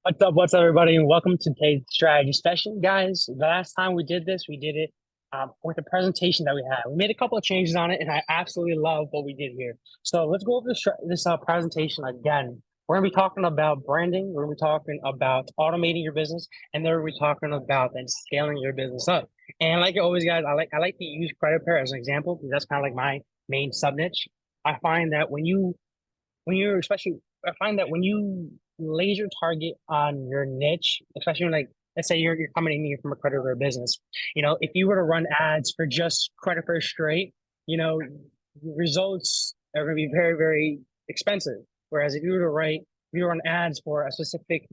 What's up, everybody, and welcome to today's strategy session, guys. The last time we did this, we did it with the presentation that we had. We made a couple of changes on it, and I absolutely love what we did here. So let's go over this presentation again. We're going to be talking about branding. We're going to be talking about automating your business, and then we're going to be talking about then scaling your business up. And like always, guys, I like to use credit repair as an example because that's kind of like my main sub niche. I find that when you're especially I find that when you laser target on your niche, especially when, like, let's say you're coming in here from a credit repair business, if you were to run ads for just credit repair straight, results are going to be very, very expensive. Whereas if you run ads for a specific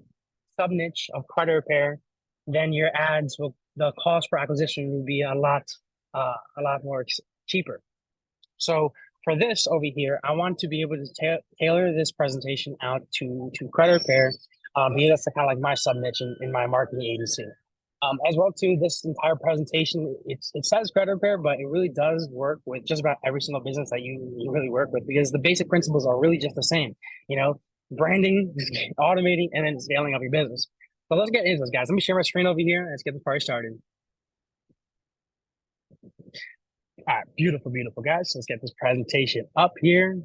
sub niche of credit repair, then the cost per acquisition will be a lot more cheaper. So for this over here, I want to be able to tailor this presentation out to credit repair, because that's kind of like my sub niche in my marketing agency. As well too, this entire presentation, it says credit repair, but it really does work with just about every single business that you really work with, because the basic principles are really just the same. Branding, automating, and then scaling up your business. So let's get into this, guys. Let me share my screen over here and let's get this party started. All right, beautiful, beautiful, guys. Let's get this presentation up here.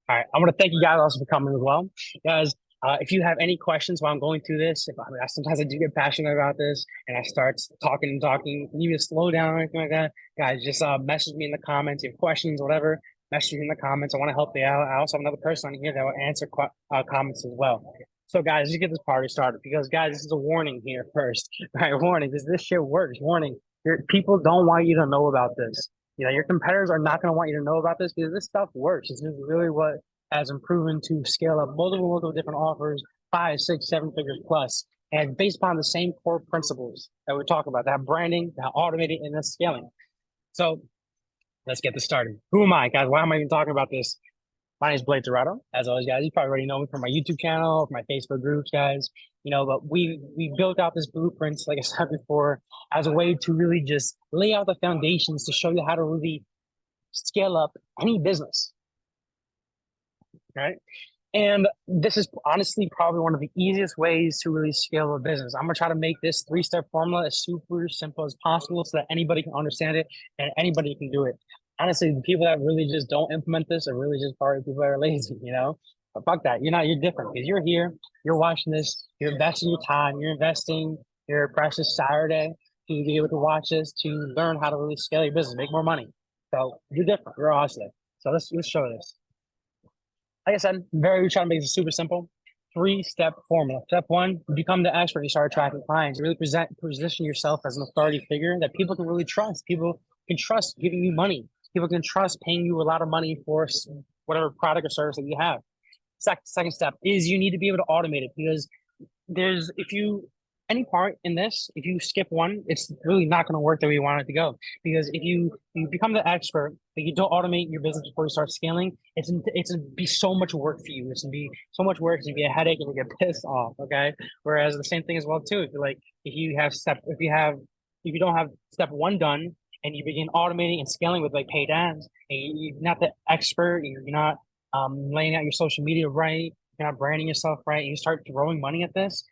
All right, I want to thank you guys also for coming as well. Guys, if you have any questions while I'm going through this, sometimes I do get passionate about this and I start talking and talking, you need me to slow down or anything like that, guys, just message me in the comments, if you have questions, whatever, message me in the comments. I want to help you out. I also have another person on here that will answer comments as well. So, guys, let's get this party started because, guys, this is a warning here first. All right, warning, because this shit works. Warning, people don't want you to know about this. Your competitors are not going to want you to know about this because this stuff works. This is really what has proven to scale up multiple different offers, 5, 6, 7 figures plus, and based upon the same core principles that we talk about, that branding, that automating, and that scaling. So let's get this started. Who am I, guys? Why am I even talking about this? My name is Blake Dorado. As always, guys, you probably already know me from my YouTube channel, from my Facebook groups, guys. But we built out this blueprint, like I said before, as a way to really just lay out the foundations to show you how to really scale up any business, right? And this is honestly probably one of the easiest ways to really scale a business. I'm gonna try to make this 3-step formula as super simple as possible so that anybody can understand it and anybody can do it. Honestly, the people that really just don't implement this are really just probably people that are lazy. But fuck that. You're different because you're here, you're watching this, you're investing your time, you're investing your precious Saturday to be able to watch this, to learn how to really scale your business, make more money. So you're different, you're a hustler. So let's show this. Like I said, we try to make this super simple. 3-step formula. Step one, you become the expert. You start attracting clients. You really position yourself as an authority figure that people can really trust. People can trust giving you money. People can trust paying you a lot of money for whatever product or service that you have. Second step is you need to be able to automate it because if you any part in this, if you skip one, it's really not going to work the way you want it to go. Because if you become the expert, but you don't automate your business before you start scaling, it's gonna be so much work for you. It's gonna be so much work. It's gonna be a headache, and you get pissed off. Okay. Whereas the same thing as well too. If you don't have step one done, and you begin automating and scaling with like paid ads, and you're not the expert, you're not laying out your social media right, you're not branding yourself right, and you start throwing money at this,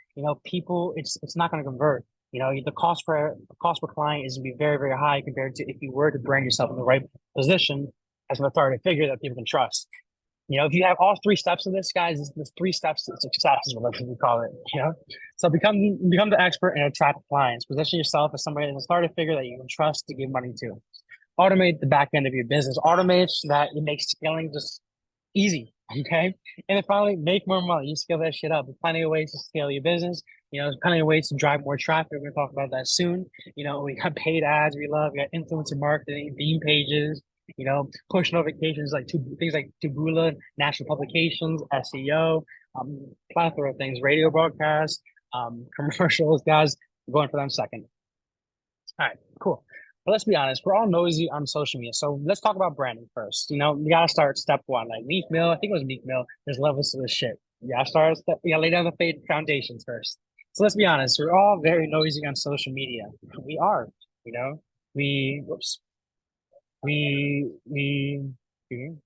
people, it's not going to convert. The cost per client is going to be very, very high compared to if you were to brand yourself in the right position as an authority figure that people can trust. If you have all 3 steps of this, guys, there's 3 steps to success, is what we call it. So become the expert and attract clients. Position yourself as somebody as an authority figure that you can trust to give money to. Automate the back end of your business. Automate so that it makes scaling just easy. Okay. And then finally, make more money. You scale that shit up. There's plenty of ways to scale your business. There's plenty of ways to drive more traffic. We're going to talk about that soon. We got paid ads we love. We got influencer marketing, theme pages, push notifications like things like Taboola, national publications, SEO, plethora of things, radio broadcasts, commercials, guys. We're going for them second. All right, cool. But let's be honest, we're all nosy on social media. So let's talk about branding first. You gotta start step one. Like Meek Mill, I think it was Meek Mill. There's levels to this shit. You gotta lay down the foundations first. So let's be honest, we're all very nosy on social media. We are, you know. We whoops. We excuse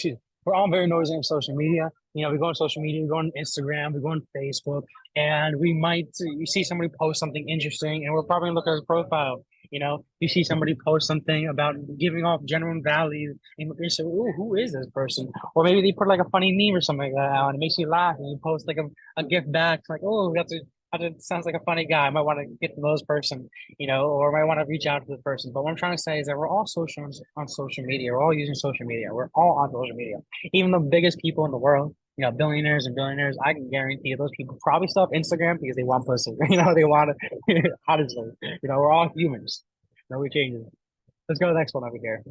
me. we're all very noisy on social media. You know, we go on social media, we go on Instagram, we go on Facebook, and we might you see somebody post something interesting, and we're probably gonna look at his profile. You know, you see somebody post something about giving off genuine value, and you say, "Ooh, who is this person?" Or maybe they put like a funny meme or something like that out, and it makes you laugh, and you post like a gift back, like, "Oh, that sounds like a funny guy. I might want to get to know this person, you know, or might want to reach out to this person." But what I'm trying to say is that we're all social on social media. We're all using social media. We're all on social media. Even the biggest people in the world, you know, billionaires and billionaires, I can guarantee you those people probably still have Instagram because they want pussy. You know, they want to, honestly, you know, we're all humans. Nobody changes. Let's go to the next one over here.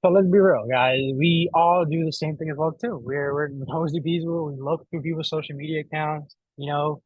So let's be real, guys. We all do the same thing as well too. We're nosy people. We look through people's social media accounts. You know,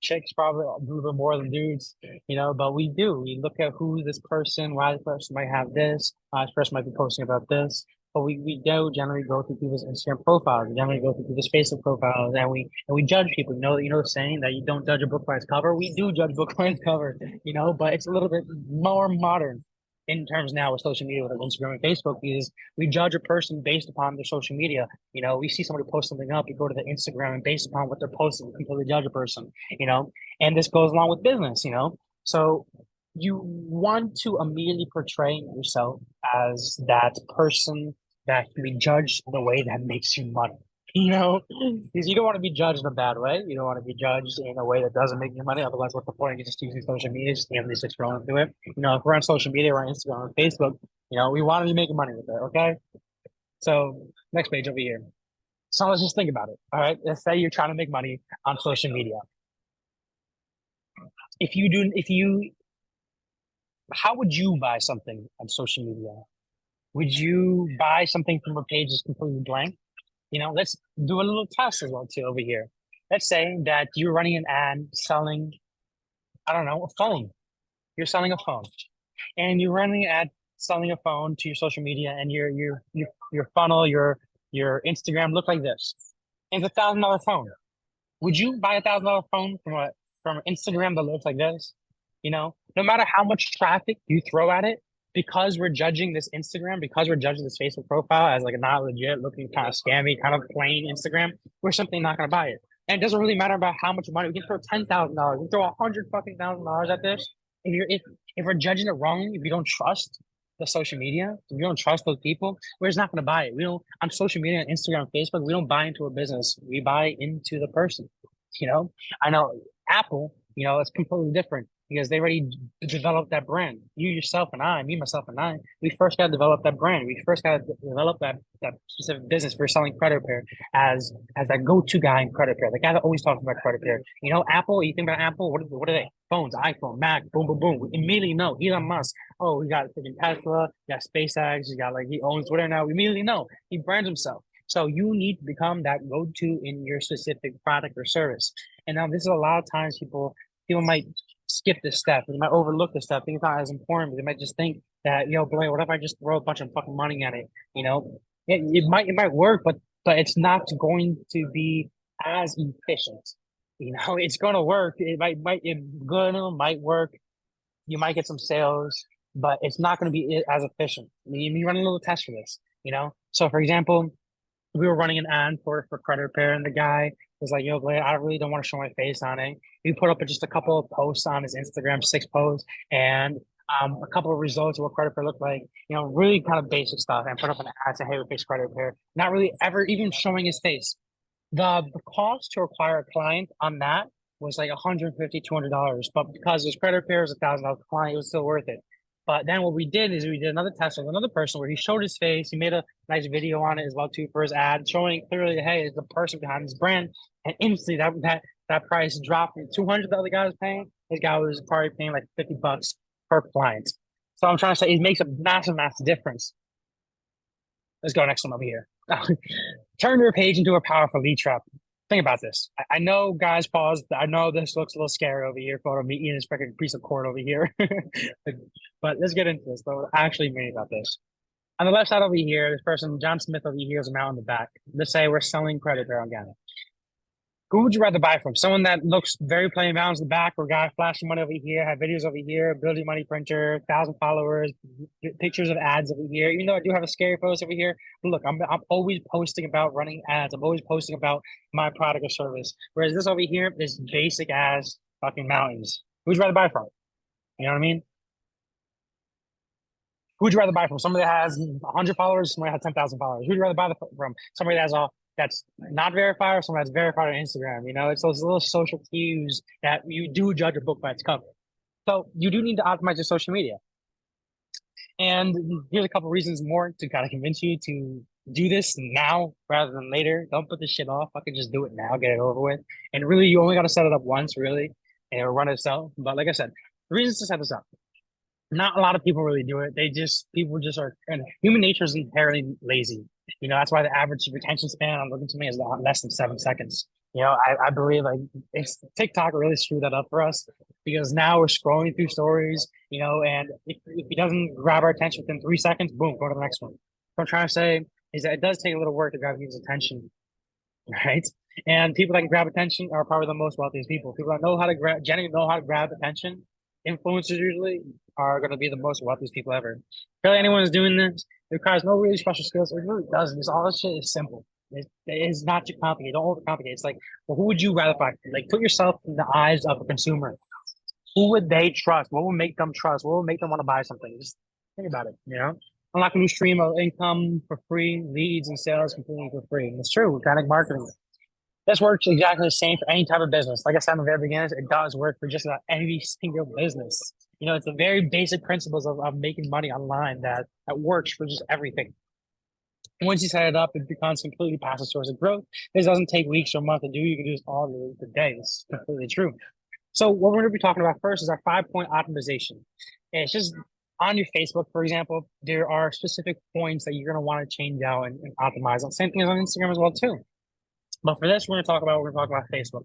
chicks probably a little bit more than dudes. You know, but we do. We look at who this person, why this person might have this person might be posting about this. But we do generally go through people's Instagram profiles. We generally go through people's Facebook profiles, and we judge people. You know the saying that you don't judge a book by its cover. We do judge a book by its cover. You know, but it's a little bit more modern in terms now with social media, with Instagram and Facebook, because we judge a person based upon their social media. You know, we see somebody post something up, we go to the Instagram, and based upon what they're posting, we completely judge a person. You know, and this goes along with business. You know, so you want to immediately portray yourself as that person that can be judged in a way that makes you money. You know, because you don't want to be judged in a bad way. You don't want to be judged in a way that doesn't make you money. Otherwise, what's the point of just using social media, just aimlessly just scrolling through it? You know, if we're on social media, we're on Instagram or Facebook, you know, we want to be making money with it. Okay. So next page over here. So let's just think about it. All right. Let's say you're trying to make money on social media. If you, how would you buy something on social media? Would you buy something from a page that's completely blank? You know, let's do a little test as well too over here. Let's say that you're running an ad selling, I don't know, a phone. You're selling a phone, and you're running an ad selling a phone to your social media, and your funnel, your Instagram look like this. And it's $1,000 phone. Would you buy $1,000 phone from Instagram that looks like this? You know, no matter how much traffic you throw at it, because we're judging this Instagram, because we're judging this Facebook profile as like a not legit, looking kind of scammy, kind of plain Instagram, we're simply not going to buy it. And it doesn't really matter about how much money we can throw. $10,000, we can throw $100 at this. If we're judging it wrongly, if you don't trust the social media, if you don't trust those people, we're just not going to buy it. We don't on social media, on Instagram, Facebook. We don't buy into a business. We buy into the person. You know, I know Apple. You know, it's completely different because they already developed that brand. You yourself and I, me, myself and I, we first got to develop that brand. We first got to develop that specific business for selling credit repair as that go-to guy in credit repair, the guy that always talks about credit repair. You know, Apple. You think about Apple. What are they? Phones, iPhone, Mac, boom, boom, boom. We immediately know Elon Musk. Oh, we got freaking Tesla. We got SpaceX. We got like he owns Twitter now. We immediately know he brands himself. So you need to become that go-to in your specific product or service. And now this is a lot of times people might skip this step. They might overlook this step. Think it's not as important. They might just think that, you know, boy, what if I just throw a bunch of fucking money at it? You know, it might work, but it's not going to be as efficient. You know, it's going to work. It might work. You might get some sales, but it's not going to be as efficient. I mean, you run a little test for this. You know, so for example, we were running an ad for credit repair, and the guy was like, "Yo, Blair, I really don't want to show my face on it." He put up just a couple of posts on his Instagram, 6 posts, and a couple of results of what credit repair looked like. You know, really kind of basic stuff, and put up an ad saying, "Hey, we fix credit repair." Not really ever even showing his face. The cost to acquire a client on that was like $150, $200, but because his credit repair was $1,000 client, it was still worth it. But then what we did is we did another test with another person where he showed his face. He made a nice video on it as well too for his ad, showing clearly, hey, it's the person behind his brand. And instantly that price dropped from 200 the other guy was paying. This guy was probably paying like $50 per client. So I'm trying to say it makes a massive, massive difference. Let's go next one over here. Turn your page into a powerful lead trap. Think about this. I know, guys, pause. I know this looks a little scary over here. Photo of me eating this freaking piece of corn over here. But let's get into this. Though, actually, made about this. On the left side over here, this person, John Smith over here, is a mountain in the back. Let's say we're selling credit repair on Ghana. Who would you rather buy from? Someone that looks very plain balanced in the back, or guy flashing money over here, have videos over here, building money printer, 1,000 followers, pictures of ads over here. Even though I do have a scary post over here, but look, I'm always posting about running ads. I'm always posting about my product or service. Whereas this over here is basic as fucking mountains. Who'd you rather buy from? You know what I mean? Who'd you rather buy from? Somebody that has 100 followers, somebody that has 10,000 followers. Who'd you rather buy from? Somebody that has all that's not verified, or somebody that's verified on Instagram. You know, it's those little social cues that you do judge a book by its cover. So you do need to optimize your social media. And here's a couple reasons more to kind of convince you to do this now rather than later. Don't put this shit off. I can just do it now, get it over with. And really, you only got to set it up once, really, and it'll run itself. But like I said, the reasons to set this up. Not a lot of people really do it. People just are, and human nature is inherently lazy. You know, that's why the average retention span on looking to me is less than 7 seconds. You know, I believe like it's TikTok really screwed that up for us because now we're scrolling through stories, you know, and if it doesn't grab our attention within 3 seconds, boom, go to the next one. What I'm trying to say is that it does take a little work to grab people's attention, right? And people that can grab attention are probably the most wealthiest people. People that know how to genuinely know how to grab attention, influencers usually are going to be the most wealthiest people ever. Really, anyone who's doing this, it requires no really special skills. It really doesn't. All this shit is simple. It's not too complicated. Don't overcomplicate. It's like, well, who would you rather buy? Like, put yourself in the eyes of a consumer. Who would they trust? What would make them trust? What would make them want to buy something? Just think about it. You know, unlock a new stream of income for free, leads and sales completely for free. And it's true. Organic marketing. This works exactly the same for any type of business. Like I said in the very beginning, it does work for just about any single business. You know, it's the very basic principles of making money online that works for just everything. Once you set it up, it becomes completely passive source of growth. This doesn't take weeks or months to do. You can do this all the day. It's completely true. So what we're going to be talking about first is our 5-point optimization. And it's just on your Facebook, for example, there are specific points that you're going to want to change out and optimize. And same thing as on Instagram as well, too. But for this, we're going to talk about Facebook.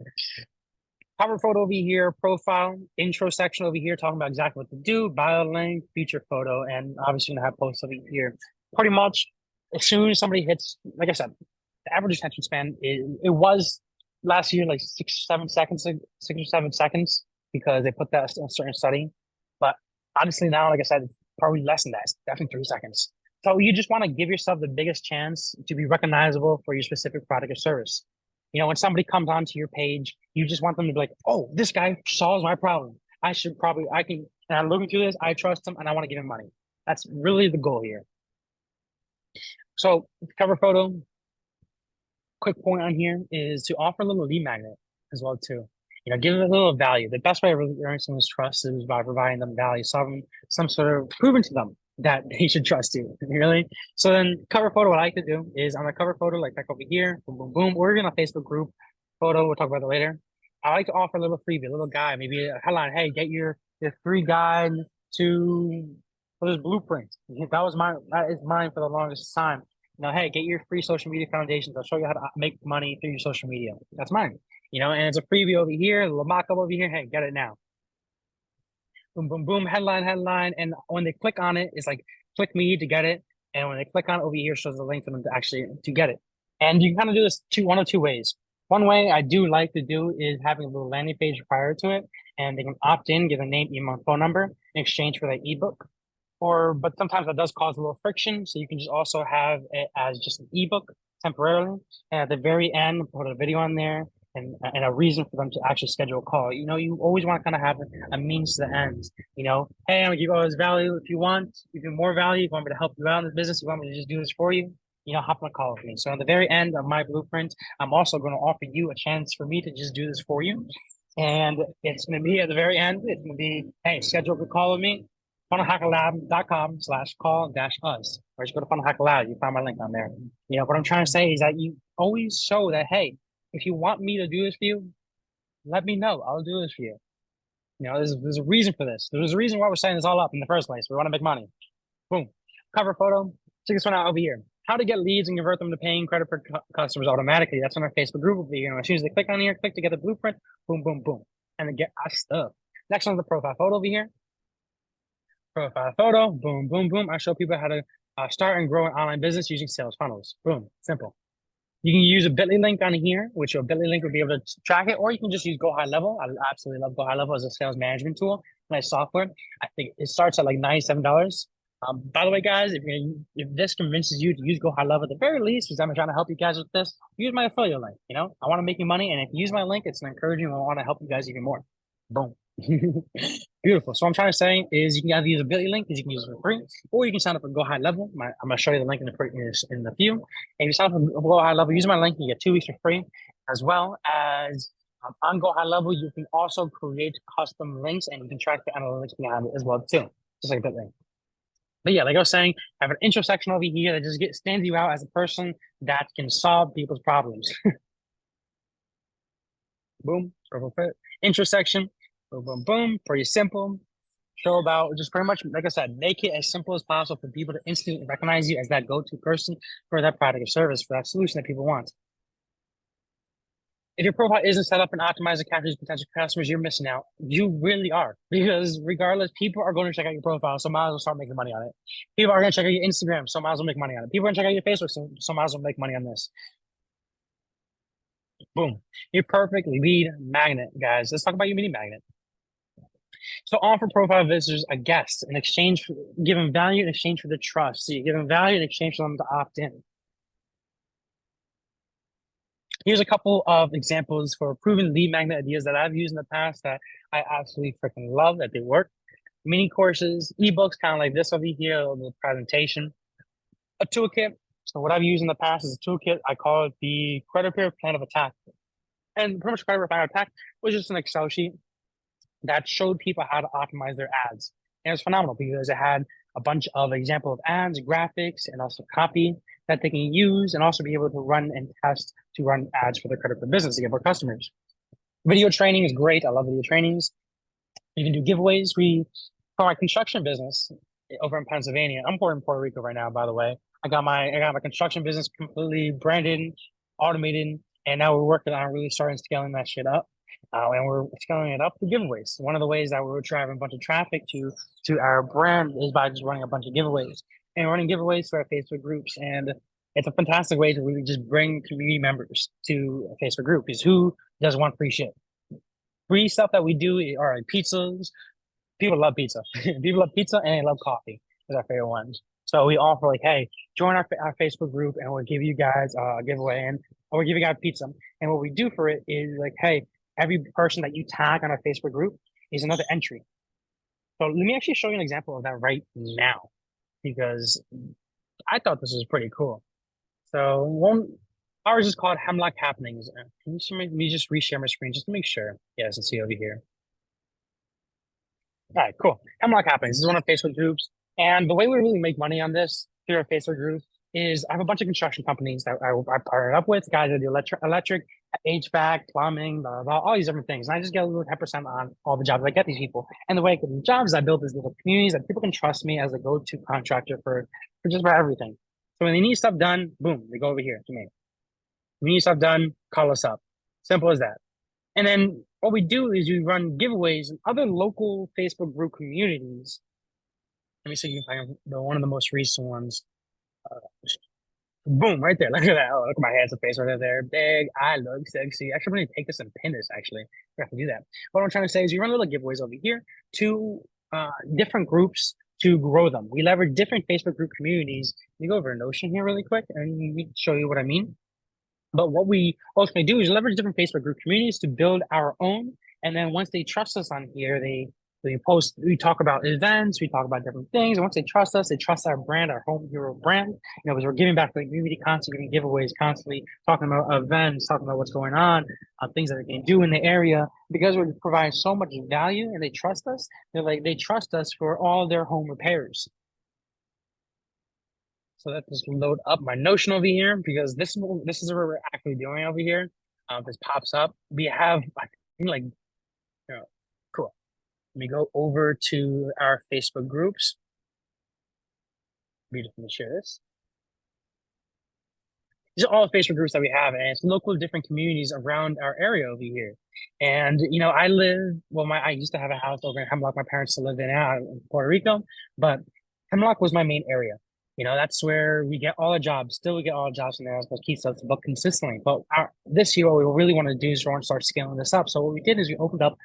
Cover photo over here, profile, intro section over here, talking about exactly what to do, bio link, feature photo, and obviously going to have posts over here. Pretty much as soon as somebody hits, like I said, the average attention span, it was last year like 6 or 7 seconds because they put that in a certain study. But obviously now, like I said, it's probably less than that. It's definitely 3 seconds. So you just want to give yourself the biggest chance to be recognizable for your specific product or service. You know, when somebody comes onto your page, you just want them to be like, oh, this guy solves my problem. I can, and I'm looking through this, I trust him, and I want to give him money. That's really the goal here. So cover photo, quick point on here is to offer a little lead magnet as well too. You know, give it a little value. The best way to really earn someone's trust is by providing them value, some sort of proving to them that they should trust you, really. So then cover photo, what I like to do is on the cover photo, like back over here, boom, boom, boom, or even a Facebook group photo, we'll talk about it later. I like to offer a little freebie, a little guide, maybe a headline, hey, get your free guide for this blueprint. That is mine for the longest time. You know, hey, get your free social media foundations. I'll show you how to make money through your social media. That's mine. You know, and it's a freebie over here, a little mock-up over here. Hey, get it now. Boom, boom, boom, headline. And when they click on it, it's like, click me to get it. And when they click on it over here, shows the link for them to get it. And you can kind of do this one of two ways. One way I do like to do is having a little landing page prior to it, and they can opt in, give a name, email, phone number in exchange for that ebook. But sometimes that does cause a little friction. So you can just also have it as just an ebook temporarily. And at the very end, put a video on there and a reason for them to actually schedule a call. You know, you always want to kind of have a means to the end. You know, hey, I'm gonna give you all this value if you want, even more value. If you want me to help you out in this business, you want me to just do this for you, you know, hop on a call with me. So at the very end of my blueprint, I'm also going to offer you a chance for me to just do this for you. And it's going to be at the very end, it's going to be, hey, schedule a call with me. funnelhackerlab.com/call-us, or just go to Funnel Hacker Lab. You find my link on there. You know, what I'm trying to say is that you always show that, hey, if you want me to do this for you, let me know. I'll do this for you. You know, there's a reason for this. There's a reason why we're setting this all up in the first place. We want to make money. Boom. Cover photo. Check this one out over here. How to get leads and convert them to paying credit for customers automatically. That's on our Facebook group over here. You know, as soon as they click on here, click to get the blueprint, boom, boom, boom. And then get our stuff. Next one's the profile photo over here. Profile photo, boom, boom, boom. I show people how to start and grow an online business using sales funnels. Boom, simple. You can use a bit.ly link on here, which your bit.ly link would be able to track it, or you can just use Go High Level. I absolutely love Go High Level as a sales management tool. Nice software. I think it starts at like $97. By the way, guys, if this convinces you to use Go High Level at the very least, because I'm trying to help you guys with this, use my affiliate link. You know, I want to make you money, and if you use my link, it's an encouragement. I want to help you guys even more. Boom. Beautiful. So what I'm trying to say is you can either use a bit.ly link because you can use it for free, or you can sign up for Go High Level. I'm going to show you the link in the few. And if you sign up for Go High Level, use my link, you get 2 weeks for free, as well as on Go High Level, you can also create custom links and you can track the analytics behind it as well too, just like bit.ly. But yeah, like I was saying, I have an intro section over here that just stands you out as a person that can solve people's problems. Boom, intro section, boom, boom, boom, pretty simple. Show about just pretty much, like I said, make it as simple as possible for people to instantly recognize you as that go-to person for that product or service, for that solution that people want. If your profile isn't set up and optimized to capture these potential customers, you're missing out. You really are. Because regardless, people are going to check out your profile, so might as well start making money on it. People are going to check out your Instagram, so might as well make money on it. People are going to check out your Facebook, so might as well make money on this. Boom. Your perfect lead magnet, guys. Let's talk about your lead magnet. So offer profile visitors a guest in exchange for give them value in exchange for the trust. So you give them value in exchange for them to opt in. Here's a couple of examples for proven lead magnet ideas that I've used in the past that I absolutely freaking love, that they work. Mini courses, ebooks, kind of like this over here, a little presentation, a toolkit. So what I've used in the past is a toolkit. I call it the credit repair plan of attack. And pretty much credit repair plan of attack was just an Excel sheet that showed people how to optimize their ads. And it was phenomenal because it had a bunch of example of ads, graphics, and also copy that they can use and also be able to run and test to run ads for their credit repair business to get more customers. Video training is great. I love video trainings. You can do giveaways. For my construction business over in Pennsylvania, I'm in Puerto Rico right now, by the way. I got my construction business completely branded, automated, and now we're working on really starting scaling that shit up. And we're scaling it up through giveaways. One of the ways that we're driving a bunch of traffic to our brand is by just running a bunch of giveaways and running giveaways to our Facebook groups. And it's a fantastic way to really just bring community members to a Facebook group, because who doesn't want free shit? Free stuff that we do are like pizzas. People love pizza. People love pizza and they love coffee is our favorite ones. So we offer like, hey, join our Facebook group and we'll give you guys a giveaway and or we'll give you guys pizza. And what we do for it is like, hey, every person that you tag on our Facebook group is another entry. So let me actually show you an example of that right now, because I thought this was pretty cool. So ours is called Hemlock Happenings. Can you make me just reshare my screen just to make sure? Yes, let's see over here. All right, cool. Hemlock Happenings. This is one of Facebook groups. And the way we really make money on this through our Facebook group is I have a bunch of construction companies that I partnered up with, guys that do electric, HVAC, plumbing, blah, blah, blah, all these different things. And I just get a little 10% on all the jobs I get these people. And the way I get these jobs, I built these little communities that people can trust me as a go-to contractor for just about everything. So when they need stuff done, boom, they go over here to me. When you need stuff done, call us up. Simple as that. And then what we do is we run giveaways in other local Facebook group communities. Let me see if you can find one of the most recent ones. Boom, right there. Look at that. Oh, look at my handsome face right there. Big. I look sexy. Actually, I'm going to take this and pin this, actually. I have to do that. What I'm trying to say is we run little giveaways over here to different groups to grow them. We leverage different Facebook group communities. Let me go over a Notion here really quick and show you what I mean. But what we ultimately do is leverage different Facebook group communities to build our own. And then once they trust us on here, we talk about events, we talk about different things. And once they trust us, they trust our brand, our home hero brand. You know, because we're giving back to the community, constantly giving giveaways, constantly talking about events, talking about what's going on, things that they can do in the area. Because we're providing so much value and they trust us, they trust us for all their home repairs. So that just load up my Notion over here, because this is what we're actually doing over here. This pops up. We have, I think, like, cool. Let me go over to our Facebook groups. Let me share this. These are all the Facebook groups that we have, and it's local different communities around our area over here. And I used to have a house over in Hemlock. My parents still live in Puerto Rico, but Hemlock was my main area. That's where we get all the jobs. Still, we get all the jobs from there. As key stuff to book consistently. But this year, what we really want to do is we want to start scaling this up. So what we did is we opened up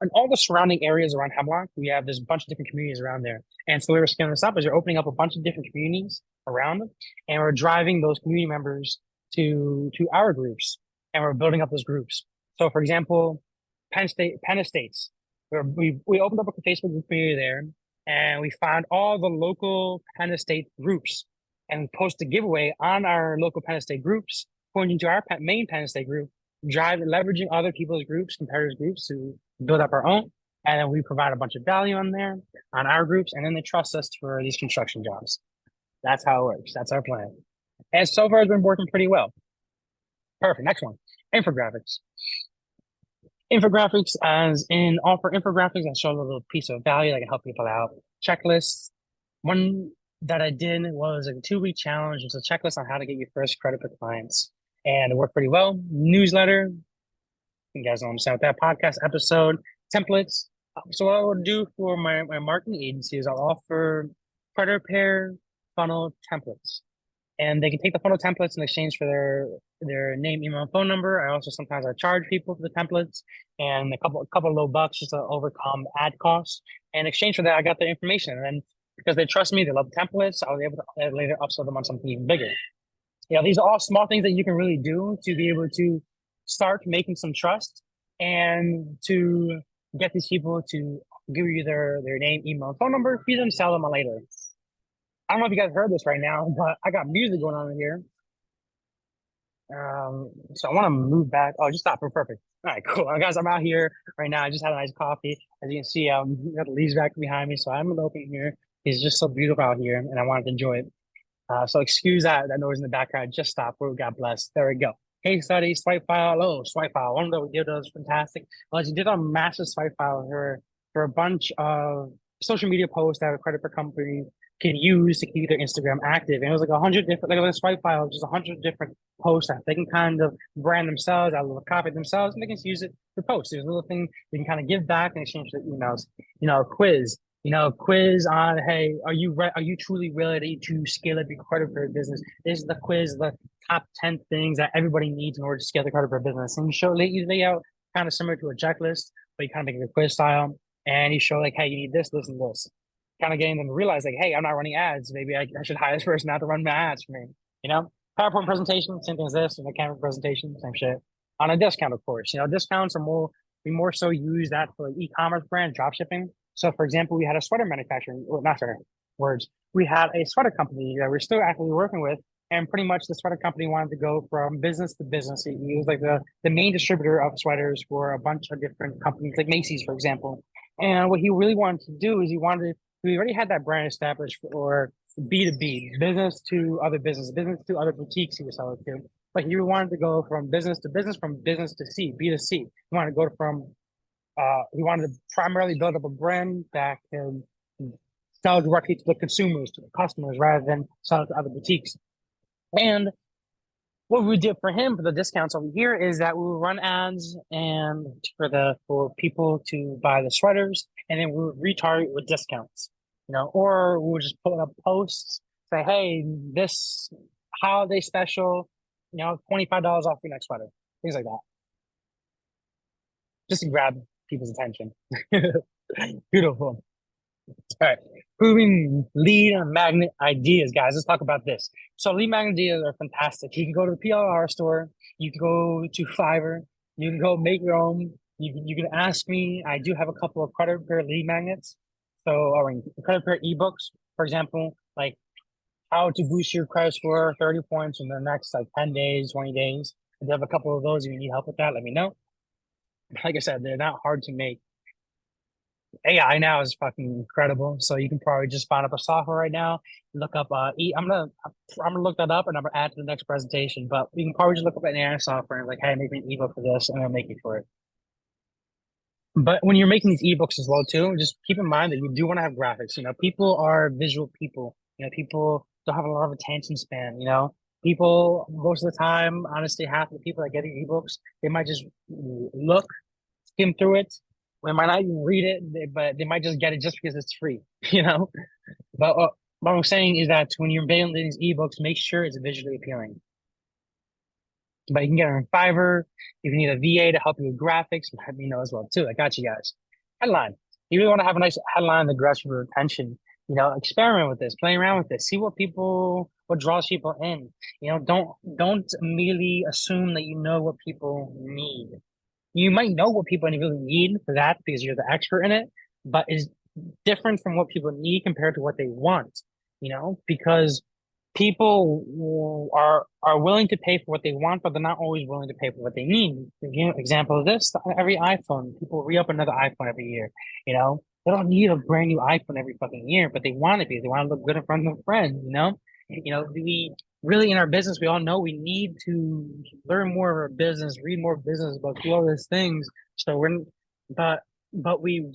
in all the surrounding areas around Hemlock. We have this bunch of different communities around there. And so we were scaling this up is we're opening up a bunch of different communities around them, and we're driving those community members to our groups, and we're building up those groups. So, for example, Penn Estates, where we opened up a Facebook group community there, and we found all the local Penn State groups and post a giveaway on our local Penn State groups, pointing to our main Penn State group, leveraging other people's groups, competitors' groups to build up our own. And then we provide a bunch of value on there on our groups, and then they trust us for these construction jobs. That's how it works. That's our plan. And so far, it's been working pretty well. Perfect. Next one, infographics. Infographics, as in offer infographics that show a little piece of value that can help people out. Checklists. One that I did was a 2-week challenge. It's a checklist on how to get your first credit for clients, and it worked pretty well. Newsletter. You guys don't understand what that podcast episode. Templates. So what I would do for my marketing agency is I'll offer credit repair funnel templates, and they can take the funnel templates in exchange for their name, email, and phone number. I also sometimes I charge people for the templates and a couple of low bucks just to overcome ad costs. And in exchange for that, I got their information, and then because they trust me, they love the templates, I was able to later upsell them on something even bigger. These are all small things that you can really do to be able to start making some trust and to get these people to give you their name, email, and phone number, for them sell them later. I don't know if you guys heard this right now, but I got music going on in here. So I want to move back. Oh, just stop. We're perfect. All right, cool. Guys, I'm out here right now. I just had a nice coffee. As you can see, got the leaves back behind me. So I'm gonna open here. It's just so beautiful out here, and I wanted to enjoy it. So excuse that noise in the background. Just stop. God bless. There we go. Case study, swipe file. Oh, swipe file. One of the videos was fantastic. Well, you did a massive swipe file for a bunch of social media posts that a credit for company can use to keep their Instagram active. And it was like 100 different, like a swipe file, just 100 different posts that they can kind of brand themselves, a little copy themselves, and they can use it to post. There's a little thing they can kind of give back in exchange for emails. Quiz. Quiz on, hey, are you truly ready to scale up your credit for business? This is the quiz, the top 10 things that everybody needs in order to scale the credit for business. And you lay out kind of similar to a checklist, but you kind of make it a quiz style, and you show like, hey, you need this, this, and this. Kind of getting them to realize like, hey, I'm not running ads. Maybe I should hire this person out to run my ads for me. PowerPoint presentation, same thing as this, and a camera presentation, same shit. On a discount, of course. Discounts are more so used that for like e-commerce brand drop shipping. So, for example, we had a sweater manufacturing, well, not sweater words. We had a sweater company that we're still actively working with, and pretty much the sweater company wanted to go from business to business. He was like the main distributor of sweaters for a bunch of different companies, like Macy's, for example. And what he really wanted to do is we already had that brand established for B2B, business to other boutiques he was selling to. But he wanted to go from business to business, from business to C, B2C. He wanted to go from he wanted to primarily build up a brand that can sell directly to the consumers, to the customers, rather than sell it to other boutiques. And what we did for him for the discounts over here is that we would run ads and for people to buy the sweaters, and then we would retarget with discounts, or we would just put up posts, say, hey, this holiday special, $25 off your next sweater, things like that, just to grab people's attention. Beautiful. All right, proving lead magnet ideas, guys. Let's talk about this. So lead magnet ideas are fantastic. You can go to the PLR store. You can go to Fiverr. You can go make your own. You can ask me. I do have a couple of credit repair lead magnets. So, or credit repair ebooks, for example, like how to boost your credit score 30 points in the next 10 days, 20 days. I do have a couple of those. If you need help with that, let me know. Like I said, they're not hard to make. AI now is fucking incredible. So you can probably just find up a software right now, look up I'm gonna look that up and I'm gonna add to the next presentation. But you can probably just look up an AI software and like, hey, make me an ebook for this, and I'll make it for it. But when you're making these ebooks as well too, just keep in mind that you do want to have graphics. People are visual people. People don't have a lot of attention span. People most of the time, honestly, half of the people that get these ebooks, they might just look, skim through it. They might not even read it, but they might just get it just because it's free, But what I'm saying is that when you're building these ebooks, make sure it's visually appealing. But you can get it on Fiverr. If you need a VA to help you with graphics, let me know as well too. I got you guys. Headline. You really want to have a nice headline that grabs your attention. Experiment with this, play around with this, see what draws people in. Don't immediately assume that you know what people need. You might know what people really need for that because you're the expert in it, but it's different from what people need compared to what they want, because people are willing to pay for what they want, but they're not always willing to pay for what they need. Example of this, every iPhone, people re-up another iPhone every year, They don't need a brand new iPhone every fucking year, but they want it because they want to look good in front of their friends, we really in our business, we all know we need to learn more of our business, read more business books, do all these things. So but we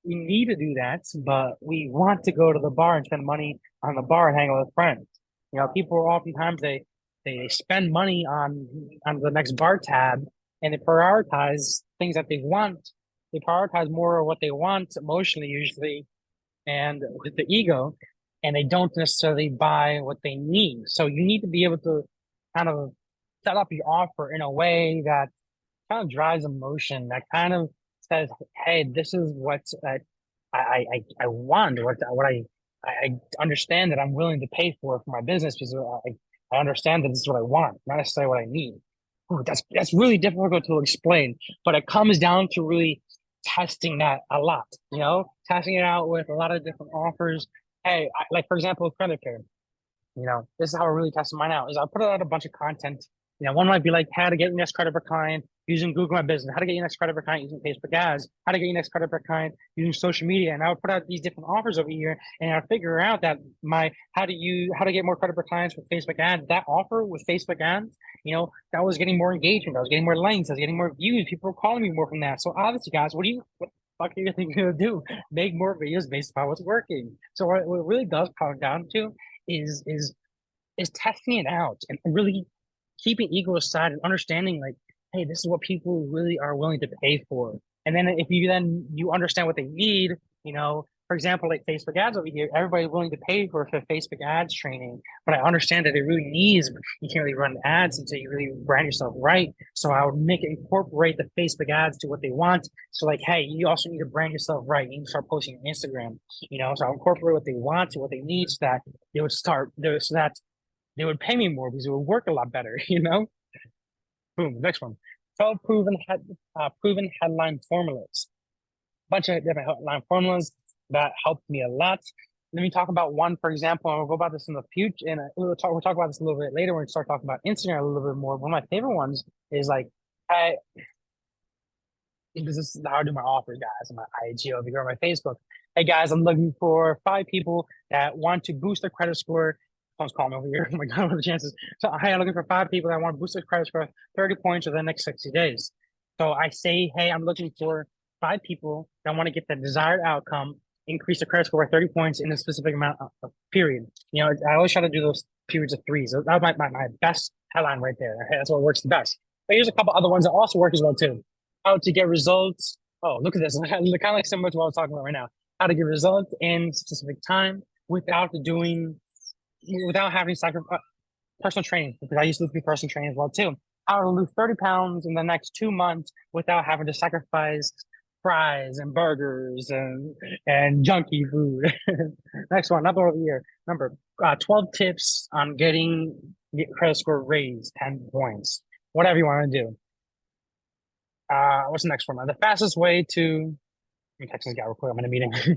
need to do that, but we want to go to the bar and spend money on the bar and hang out with friends. People oftentimes they spend money on the next bar tab and they prioritize things that they want. They prioritize more of what they want emotionally usually and with the ego, and they don't necessarily buy what they need. So you need to be able to kind of set up your offer in a way that kind of drives emotion, that kind of says, "Hey, this is what I want, what I understand that I'm willing to pay for my business because I understand that this is what I want, not necessarily what I need." Ooh, that's really difficult to explain, but it comes down to really testing that a lot, testing it out with a lot of different offers. Hey, like for example, credit card. This is how I really tested mine out. Is I put out a bunch of content. One might be like how to get your next credit per client using Google My Business, how to get your next credit per client using Facebook ads, how to get your next credit per client using social media. And I would put out these different offers over here, and I would figure out that how to get more credit per clients with Facebook ads. That offer with Facebook ads, that was getting more engagement. I was getting more links. I was getting more views. People were calling me more from that. So obviously, guys, what the fuck are you think you're gonna do? Make more videos based on what's working. So what it really does come down to is testing it out and really keeping ego aside and understanding like, hey, this is what people really are willing to pay for. And then if you understand what they need, for example, like Facebook ads over here, everybody's willing to pay for Facebook ads training, but I understand that it really needs, you can't really run ads until you really brand yourself right. So I would incorporate the Facebook ads to what they want. So like, hey, you also need to brand yourself right. You need to start posting on Instagram, so I'll incorporate what they want to what they need so that they would start there so that they would pay me more because it would work a lot better, Boom, next one. 12 proven headline formulas. Bunch of different headline formulas that helped me a lot. Let me talk about one, for example, and we'll go about this in the future, and we'll talk about this a little bit later when we start talking about Instagram a little bit more. One of my favorite ones is like, hey, this is how I do my offers, guys, on my IG over here on my Facebook. Hey guys, I'm looking for 5 people that want to boost their credit score. Someone's calling me over here. Oh my God, what are the chances? So, hey, I'm looking for 5 people that want to boost their credit score 30 points over the next 60 days. So I say, hey, I'm looking for 5 people that want to get the desired outcome, increase the credit score by 30 points in a specific amount of period. I always try to do those periods of 3. So that was my best headline right there. That's what works the best. But here's a couple other ones that also work as well too. How to get results. Oh, look at this. Kind of like similar to what I was talking about right now. How to get results in specific time without having sacrifice personal training, because I used to be personal training as well too. How to lose 30 pounds in the next 2 months without having to sacrifice fries and burgers and junky food. Next one, another over here. Number 12 tips on getting credit score raised 10 points. Whatever you want to do. What's the next one? The fastest way to let me text this guy real quick. I'm in a meeting. All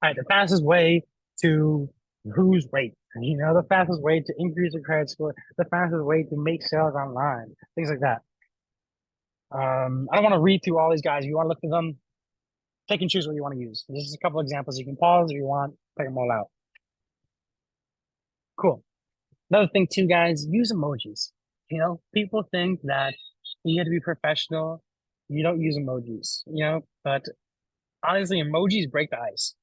right, the fastest way to lose weight. The fastest way to increase your credit score, the fastest way to make sales online, things like that. I don't want to read through all these guys. If you want to look through them, take and choose what you want to use. This is a couple examples. You can pause if you want, take them all out. Cool. Another thing too, guys, use emojis. People think that you have to be professional. You don't use emojis, but honestly, emojis break the ice.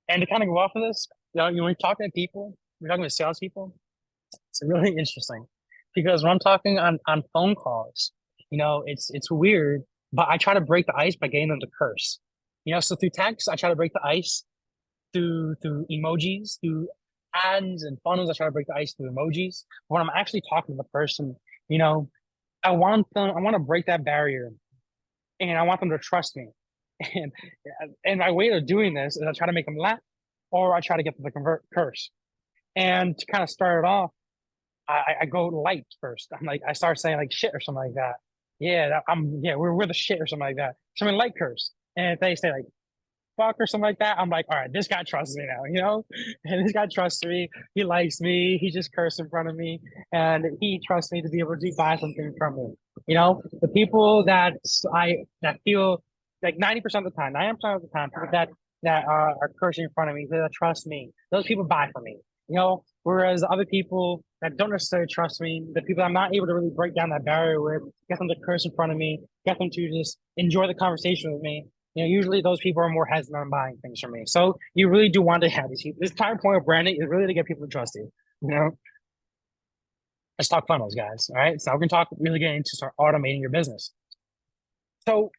And to kind of go off of this, when you're talking to people, we're talking to salespeople, it's really interesting because when I'm talking on phone calls, it's weird, but I try to break the ice by getting them to curse. So through text, I try to break the ice through emojis, through ads and funnels. I try to break the ice through emojis. When I'm actually talking to the person, you know, I want to break that barrier, and I want them to trust me. And my way of doing this is I try to make them laugh, or I try to get them to convert curse. And to kind of start it off, I go light first. I'm like, I start saying like shit or something like that. Yeah, we're the shit or something like that. Something light curse. And if they say like fuck or something like that, I'm like, all right, this guy trusts me now, you know? And this guy trusts me. He likes me. He just cursed in front of me. And he trusts me to be able to buy something from me. You know, the people that feel like 90% of the time, 90% of the time, people that are cursing in front of me, that trust me, those people buy from me. You know, whereas other people that don't necessarily trust me, the people I'm not able to really break down that barrier with, get them to curse in front of me, get them to just enjoy the conversation with me, you know, usually those people are more hesitant on buying things from me. So you really do want to have these people. This entire point of branding is really to get people to trust you. You know, let's talk funnels, guys. All right. So we're gonna talk really get into start automating your business. So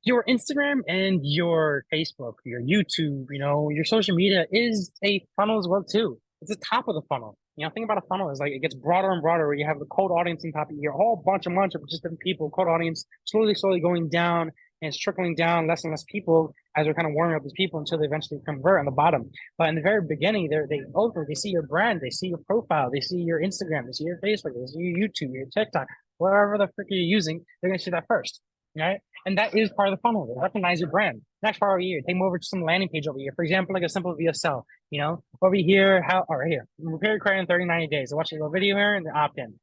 your Instagram and your Facebook, your YouTube, you know, your social media is a funnel as well too. It's the top of the funnel. You know, think about a funnel is like it gets broader and broader where you have the cold audience on top of you, a whole bunch of just different people, cold audience, slowly going down and it's trickling down less and less people as we're kind of warming up these people until they eventually convert on the bottom. But in the very beginning, they see your brand, they see your profile, they see your Instagram, they see your Facebook, they see your YouTube, your TikTok, whatever the frick you're using, they're gonna see that first. Right. And that is part of the funnel. They recognize your brand. Next part over here, take them over to some landing page over here. For example, like a simple VSL, you know, over here, right here, repair your credit in 30, 90 days. They watch a little video here and they opt in,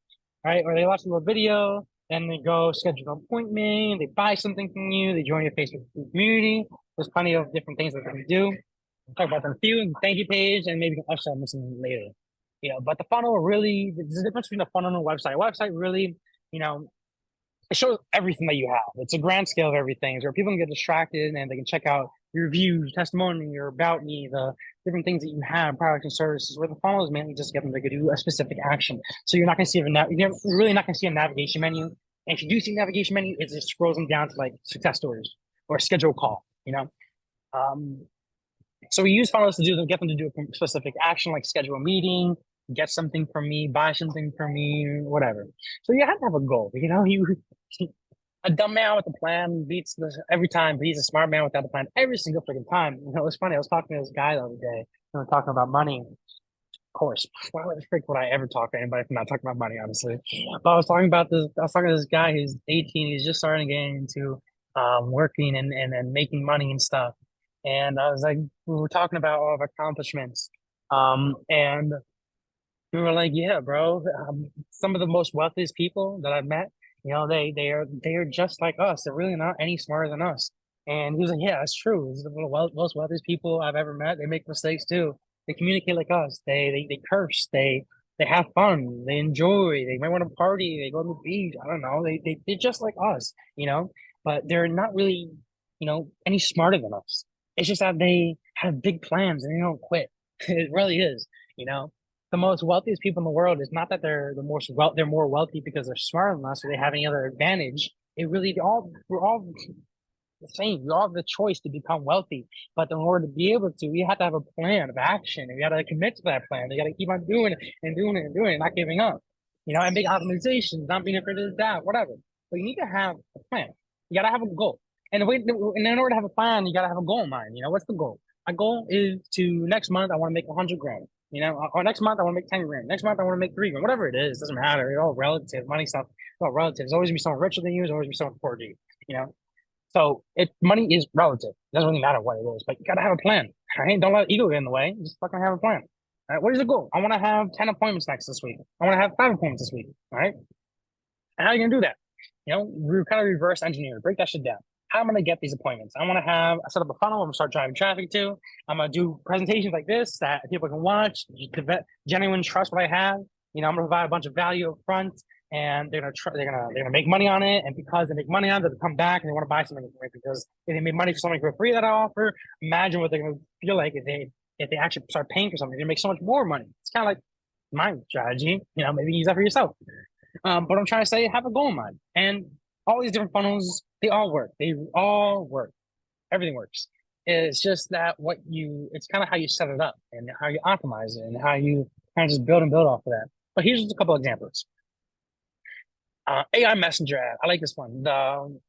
right? Or they watch a little video, then they go schedule an appointment, they buy something from you, they join your Facebook community. There's plenty of different things that they can do. We'll talk about them a few, thank you page, and maybe upsell them something later. You know, but the funnel really, there's a difference between the funnel and a website. A website really, you know, it shows everything that you have. It's a grand scale of everything. So people can get distracted and they can check out your reviews, testimony, your about me, the different things that you have, products and services. Where the funnel is mainly just get them to do a specific action. So you're not going to see you're really not going to see a navigation menu. And if you do see a navigation menu, it just scrolls them down to like success stories or schedule a call. You know, so we use funnels to get them to do a specific action, like schedule a meeting, get something from me, buy something from me, whatever. So you have to have a goal. You know, a dumb man with a plan beats every time, but he's a smart man without a plan every single freaking time. You know, it's funny. I was talking to this guy the other day. We were talking about money. Of course, why the frick would I ever talk to anybody if I'm not talking about money, honestly? But I was talking about this. I was talking to this guy who's 18. He's just starting to get into working and making money and stuff. And I was like, we were talking about all of our accomplishments. And we were like, yeah, bro, some of the most wealthiest people that I've met, you know, they are just like us. They're really not any smarter than us. And he was like, yeah, that's true. These are the most wealthiest people I've ever met. They make mistakes too. They communicate like us. They curse. They have fun. They enjoy. They might want to party. They go to the beach. I don't know. They're just like us, you know, but they're not really, you know, any smarter than us. It's just that they have big plans and they don't quit. It really is, you know. The most wealthiest people in the world is not that they're more wealthy because they're smarter than us or they have any other advantage. It really we're all the same. We all have the choice to become wealthy, but in order to be able to, we have to have a plan of action, and we got to commit to that plan. We got to keep on doing it and doing it and doing it, not giving up. You know, and big optimizations, not being afraid of that, whatever. But you need to have a plan. You got to have a goal, and in order to have a plan, you got to have a goal in mind. You know, what's the goal? My goal is to next month I want to make 100 grand. You know, or next month I want to make 10 grand. Next month I want to make 3 grand. Whatever it is, doesn't matter. It's all relative. Money stuff, it's all relative. There's always gonna be someone richer than you. There's always gonna be someone poorer than you. You know, so money is relative. It doesn't really matter what it is, but you gotta have a plan. Right? Don't let ego get in the way. Just fucking have a plan. All right? What is the goal? I want to have 10 appointments this week. I want to have 5 appointments this week. All right. And how are you gonna do that? You know, we kind of reverse engineer, break that shit down. How am I gonna get these appointments? I want to set up a funnel. I'm gonna start driving traffic to. I'm gonna do presentations like this that people can watch, genuine trust what I have. You know, I'm gonna provide a bunch of value up front, and they're gonna make money on it. And because they make money on it, they'll come back and they want to buy something from it because if they make money for something for free that I offer, imagine what they're gonna feel like if they actually start paying for something. They're gonna make so much more money. It's kind of like my strategy. You know, maybe use that for yourself. But I'm trying to say, have a goal in mind. And all these different funnels, they all work. They all work. Everything works. It's just that it's kind of how you set it up and how you optimize it and how you kind of just build and build off of that. But here's just a couple examples. AI Messenger ad. I like this one.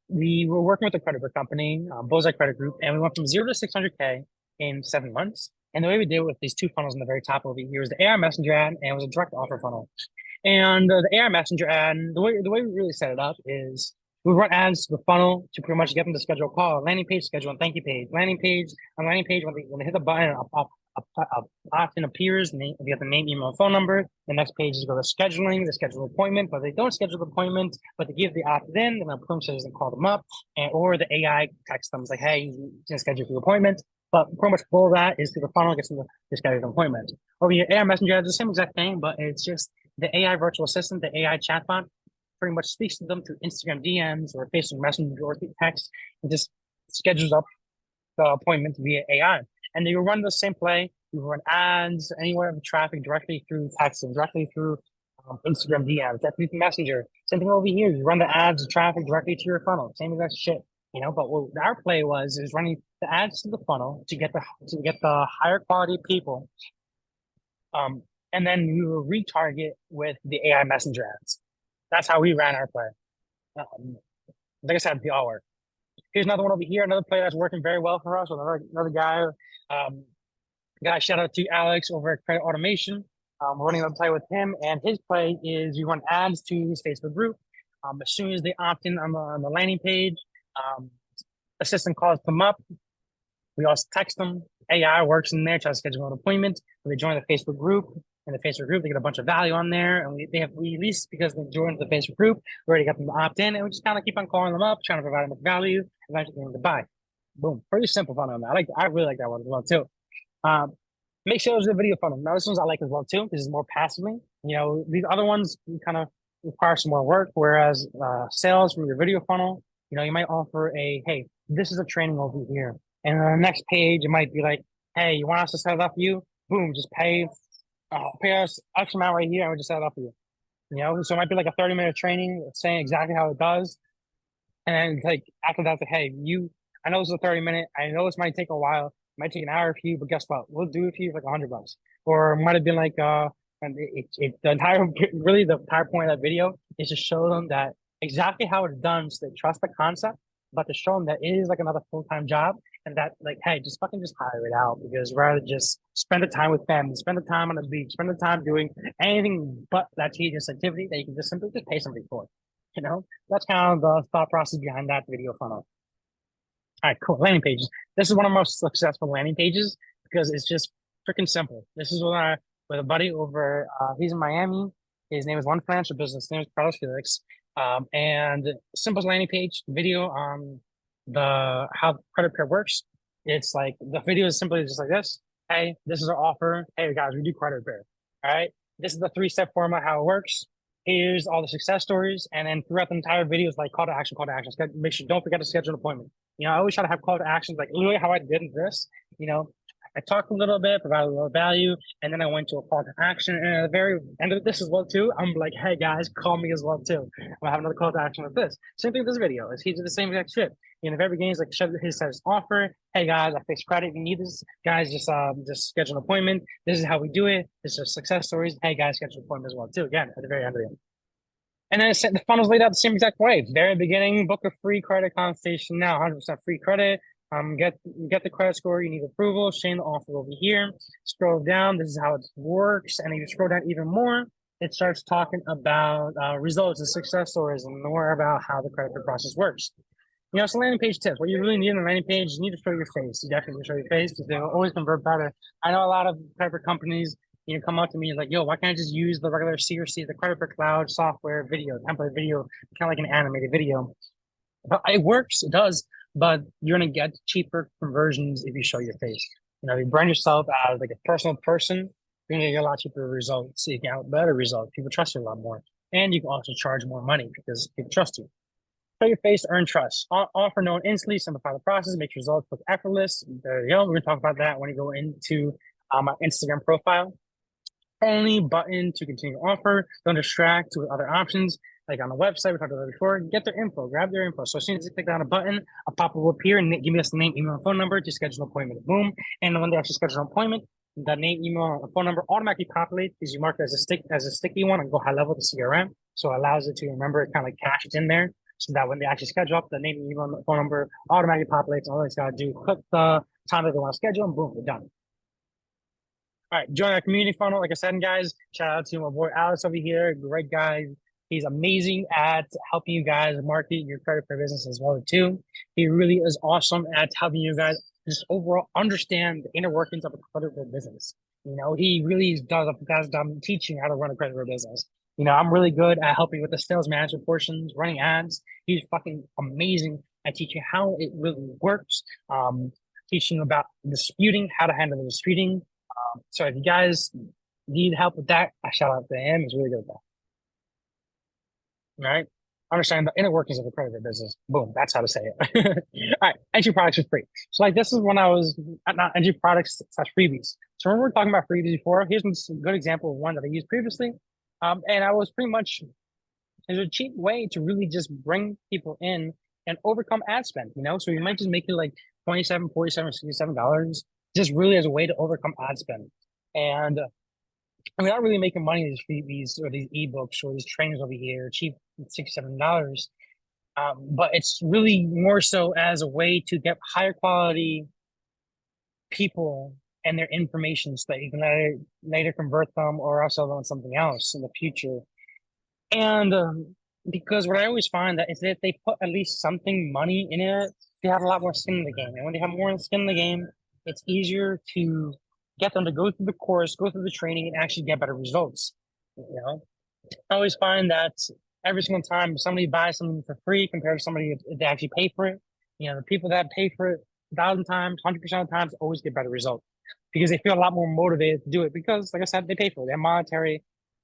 We were working with a credit card company, Bullseye Credit Group, and we went from 0 to 600K in 7 months. And the way we did it with these two funnels in the very top over here was the AI Messenger ad, and it was a direct offer funnel. And the AI Messenger ad, the way we really set it up is we run ads to the funnel to pretty much get them to schedule a call, landing page, schedule a thank you page, landing page, when they hit the button, a option appears, and you get the name, email, phone number. The next page is go to scheduling, the schedule appointment, but they don't schedule the appointment, but they give the opt-in, and the appointment says and call them up, or the AI texts them, it's like, hey, you can schedule your appointment. But pretty much all that is through the funnel, gets them to schedule an appointment. Over here, AI Messenger is the same exact thing, but it's just the AI virtual assistant, the AI chatbot, pretty much speaks to them through Instagram DMs or Facebook Messenger or through text, and just schedules up the appointment via AI. And you run the same play. You run ads anywhere of traffic directly through text and directly through Instagram DMs, directly through Messenger. Same thing over here. You run the ads, traffic directly to your funnel. Same exact shit. But what our play was running the ads to the funnel to get the higher quality people. And then we will retarget with the AI Messenger ads. That's how we ran our play. Like I said, they all work. Here's another one over here, another play that's working very well for us. Another guy, shout out to Alex over at Credit Automation. We're running a play with him, and his play is you run ads to his Facebook group. As soon as they opt in on the landing page, assistant calls them up. We also text them. AI works in there, tries to schedule an appointment. When they join the Facebook group, in the Facebook group, they get a bunch of value on there, and we at least because they joined the Facebook group, we already got them to opt in, and we just kind of keep on calling them up, trying to provide them with value, eventually getting them to buy. Boom, pretty simple funnel. I really like that one as well too. Make sure there's a video funnel. Now this one's I like as well too. This is more passively. These other ones kind of require some more work. Whereas sales from your video funnel, you might offer hey, this is a training over here, and on the next page it might be like, hey, you want us to set it up for you? Boom, just pay us X amount right here, and we just set it up for you. So it might be like a 30-minute training saying exactly how it does. And like after that, hey, I know this is a 30-minute. I know this might take a while. It might take an hour for you, but guess what? We'll do it for you for like $100. Or it might have been like and the entire point of that video is to show them that exactly how it's done, so they trust the concept, but to show them that it is like another full-time job, and that like, hey, just hire it out, because rather just spend the time with family, spend the time on the beach, spend the time doing anything but that tedious activity that you can just simply just pay somebody for. That's kind of the thought process behind that video funnel. All right, cool. Landing pages. This is one of my most successful landing pages because it's just freaking simple. This is with a buddy over. He's in Miami. His name is One Financial Business. His name is Carlos Felix. And simplest landing page video on how credit repair works. It's like the video is simply just like this. Hey, this is our offer. Hey guys, we do credit repair. All right. This is the 3-step format, how it works. Here's all the success stories. And then throughout the entire video is like call to action. Make sure, don't forget to schedule an appointment. I always try to have call to actions, like literally how I did this. I talked a little bit, provided a little value, and then I went to a call to action. And at the very end of this as well too, I'm like, hey guys, call me as well too. I'll have another call to action with this. Same thing with this video. He did the same exact shit. In the very beginning, he's like, he says offer. Hey guys, I fixed credit. If you need this, guys, just schedule an appointment. This is how we do it. This is success stories. Hey guys, schedule an appointment as well too. Again, at the very end of it. And then the funnel's laid out the same exact way. Very beginning, book a free credit consultation now, 100% free credit. Get the credit score. You need approval. Share the offer over here. Scroll down. This is how it works. And if you scroll down even more, it starts talking about results and success stories and more about how the credit process works. So landing page tips. What you really need on a landing page, you need to show your face. You definitely need to show your face because they will always convert better. I know a lot of credit companies come up to me like, yo, why can't I just use the regular CRC, the Credit Repair Cloud software video, template video, kind of like an animated video? But it works, it does, but you're going to get cheaper conversions if you show your face. You brand yourself as like a personal person, you're going to get a lot cheaper results. So you can get better results. People trust you a lot more. And you can also charge more money because people trust you. Show your face to earn trust. Offer known instantly, simplify the process, make results look effortless. There you go. We're going to talk about that when you go into my Instagram profile. Only button to continue offer. Don't distract with other options. like on the website, we talked about it before, get their info, grab their info. So as soon as they click on a button, a pop-up will appear and give us the name, email, and phone number to schedule an appointment. Boom. And when they actually schedule an appointment, that name, email, and phone number automatically populate because you mark it as a sticky one and go high level to CRM. So it allows it to remember, it kind of like cached in there so that when they actually schedule up, the name, email, and phone number automatically populates. All it's got to do, click the time that they want to schedule, and boom, they're done. All right, join our community funnel. Like I said, guys, shout out to my boy Alex over here. Great guy. He's amazing at helping you guys market your credit card business as well too. He really is awesome at helping you guys just overall understand the inner workings of a credit card business. You know, he really does a fantastic job teaching how to run a credit card business. You know, I'm really good at helping with the sales management portions, running ads. He's fucking amazing at teaching how it really works. Teaching about disputing, how to handle the disputing. So if you guys need help with that, I shout out to him. He's really good at that. All right. Understand the inner workings of a credit card business. Boom. That's how to say it. All right. Entry products is free. So like this is when I was not entry products / freebies. So when we were talking about freebies before, here's a good example of one that I used previously. And I was pretty much, there's a cheap way to really just bring people in and overcome ad spend, you know? So you might just make it like $27, $47, $67, just really as a way to overcome ad spend. And we're not really making money in these freebies or these ebooks or these trainings over here, cheap $6, $7. But it's really more so as a way to get higher quality people and their information so that you can later convert them or also on something else in the future. And because what I always find that is that if they put at least something money in it, they have a lot more skin in the game. And when they have more skin in the game, it's easier to get them to go through the course, go through the training, and actually get better results. You know, I always find that every single time somebody buys something for free compared to somebody that actually pay for it, you know, the people that pay for it 1,000 times, 100% of the times always get better results because they feel a lot more motivated to do it because, like I said, they pay for it.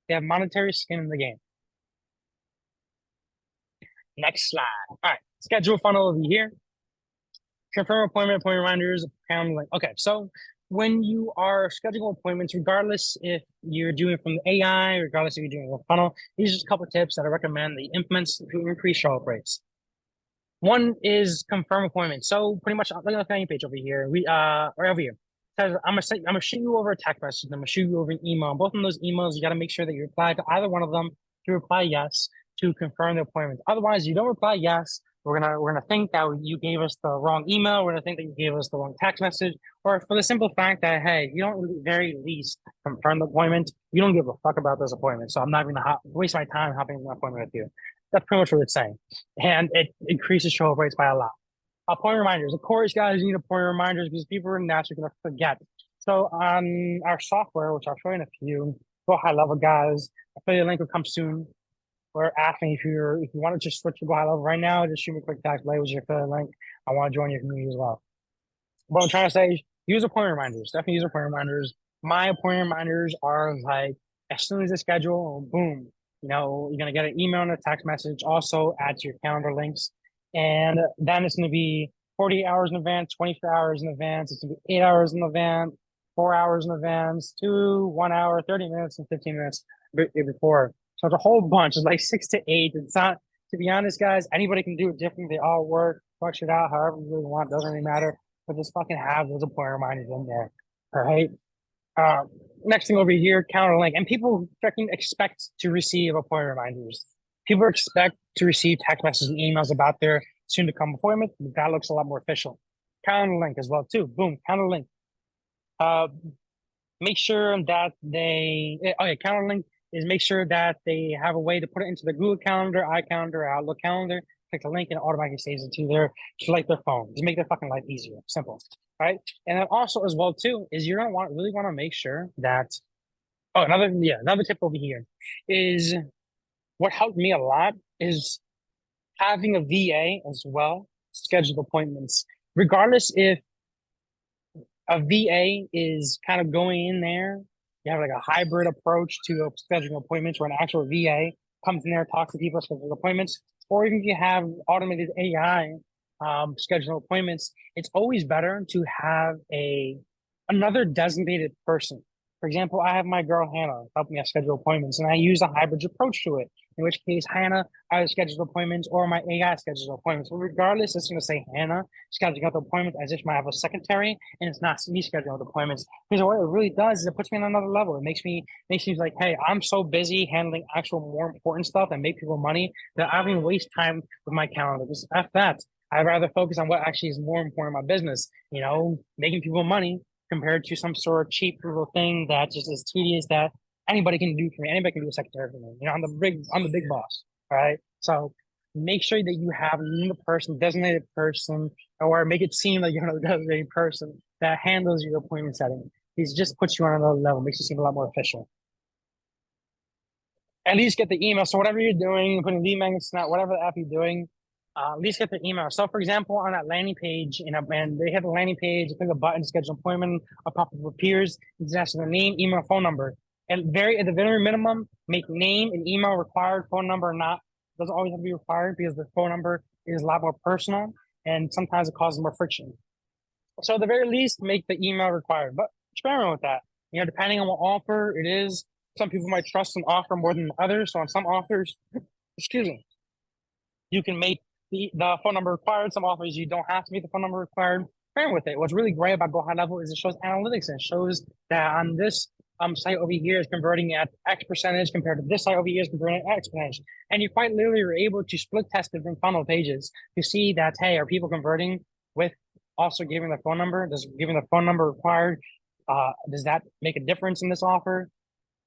They have monetary skin in the game. Next slide. All right, schedule funnel over here. Confirm appointment reminders, pound link. Okay, so when you are scheduling appointments, regardless if you're doing it from the AI, regardless if you're doing a funnel, these are just a couple of tips that I recommend that you implement to increase show-up rates. One is confirm appointment. So pretty much, look at the landing page over here. Or over here. Says I'm gonna shoot you over a text message. I'm gonna shoot you over an email. Both of those emails, you got to make sure that you reply to either one of them. To reply yes to confirm the appointment. Otherwise, you don't reply yes. We're gonna think that you gave us the wrong email. We're gonna think that you gave us the wrong text message, or for the simple fact that hey, you don't very least confirm the appointment. You don't give a fuck about this appointment, so I'm not gonna waste my time hopping on an appointment with you. That's pretty much what it's saying, and it increases show up rates by a lot. Appointment reminders, of course, guys, you need appointment reminders because people are naturally gonna forget. So on our software, which I'll show you in a few, go high level, guys. Affiliate link will come soon. Or ask me if you want to just switch to go high level right now, just shoot me a quick text. Like, what's your affiliate link? I want to join your community as well. What I'm trying to say is use appointment reminders. Definitely use appointment reminders. My appointment reminders are like as soon as the schedule, boom, you know, you're gonna get an email and a text message. Also add to your calendar links. And then it's gonna be 48 hours in advance, 24 hours in advance, it's gonna be 8 hours in advance, 4 hours in advance, 1 hour, 30 minutes, and 15 minutes before. So it's a whole bunch. It's like 6 to 8. It's not, to be honest, guys, anybody can do it differently. They all work, flush it out however you really want. Doesn't really matter. But just fucking have those appointment reminders in there. All right. Next thing over here, counter link. And people freaking expect to receive appointment reminders. People expect to receive text messages and emails about their soon to come appointment. That looks a lot more official. Counter link as well, too. Boom, counter link. Make sure that counter link is make sure that they have a way to put it into the Google Calendar, iCalendar, Outlook Calendar. Click the link and it automatically saves it to their phone. Just make their fucking life easier. Simple, right? And then also as well too is you're gonna really want to make sure that. Oh, another tip over here is what helped me a lot is having a VA as well schedule appointments, regardless if a VA is kind of going in there. You have like a hybrid approach to scheduling appointments where an actual VA comes in there, talks to people, schedules appointments, or even if you have automated AI scheduling appointments, it's always better to have another designated person. For example, I have my girl Hannah helping me schedule appointments, and I use a hybrid approach to it. in which case Hannah either schedules appointments or my AI schedules appointments. But regardless, it's going to say Hannah scheduling out the appointments as if I have a secretary and it's not me scheduling the appointments. Because what it really does is it puts me on another level. It makes me like, hey, I'm so busy handling actual more important stuff and make people money that I don't even waste time with my calendar. Just F that. I'd rather focus on what actually is more important in my business, making people money compared to some sort of cheap little thing that just is tedious that anybody can do for me. Anybody can do a secretary for me. I'm the big boss. All right. So make sure that you have the person, designated person, or make it seem like you're the designated person that handles your appointment setting. It just puts you on another level, makes you seem a lot more official. At least get the email. So whatever you're doing, putting lead magnets, not whatever the app you're doing, at least get the email. So for example, on that landing page, and they have the landing page, click a button, schedule an appointment, a pop-up appears, it's asking their name, email, phone number. And at the very minimum, make name and email required, phone number not. Doesn't always have to be required because the phone number is a lot more personal and sometimes it causes more friction. So at the very least, make the email required, but experiment with that. Depending on what offer it is, some people might trust an offer more than others. So on some offers, excuse me, you can make the phone number required. Some offers you don't have to make the phone number required. Experiment with it. What's really great about Go High Level is it shows analytics and it shows that on this site over here is converting at X percentage compared to this site over here is converting at X percentage. And you quite literally are able to split test different funnel pages to see that, hey, are people converting with also giving the phone number? Does giving the phone number required? Does that make a difference in this offer?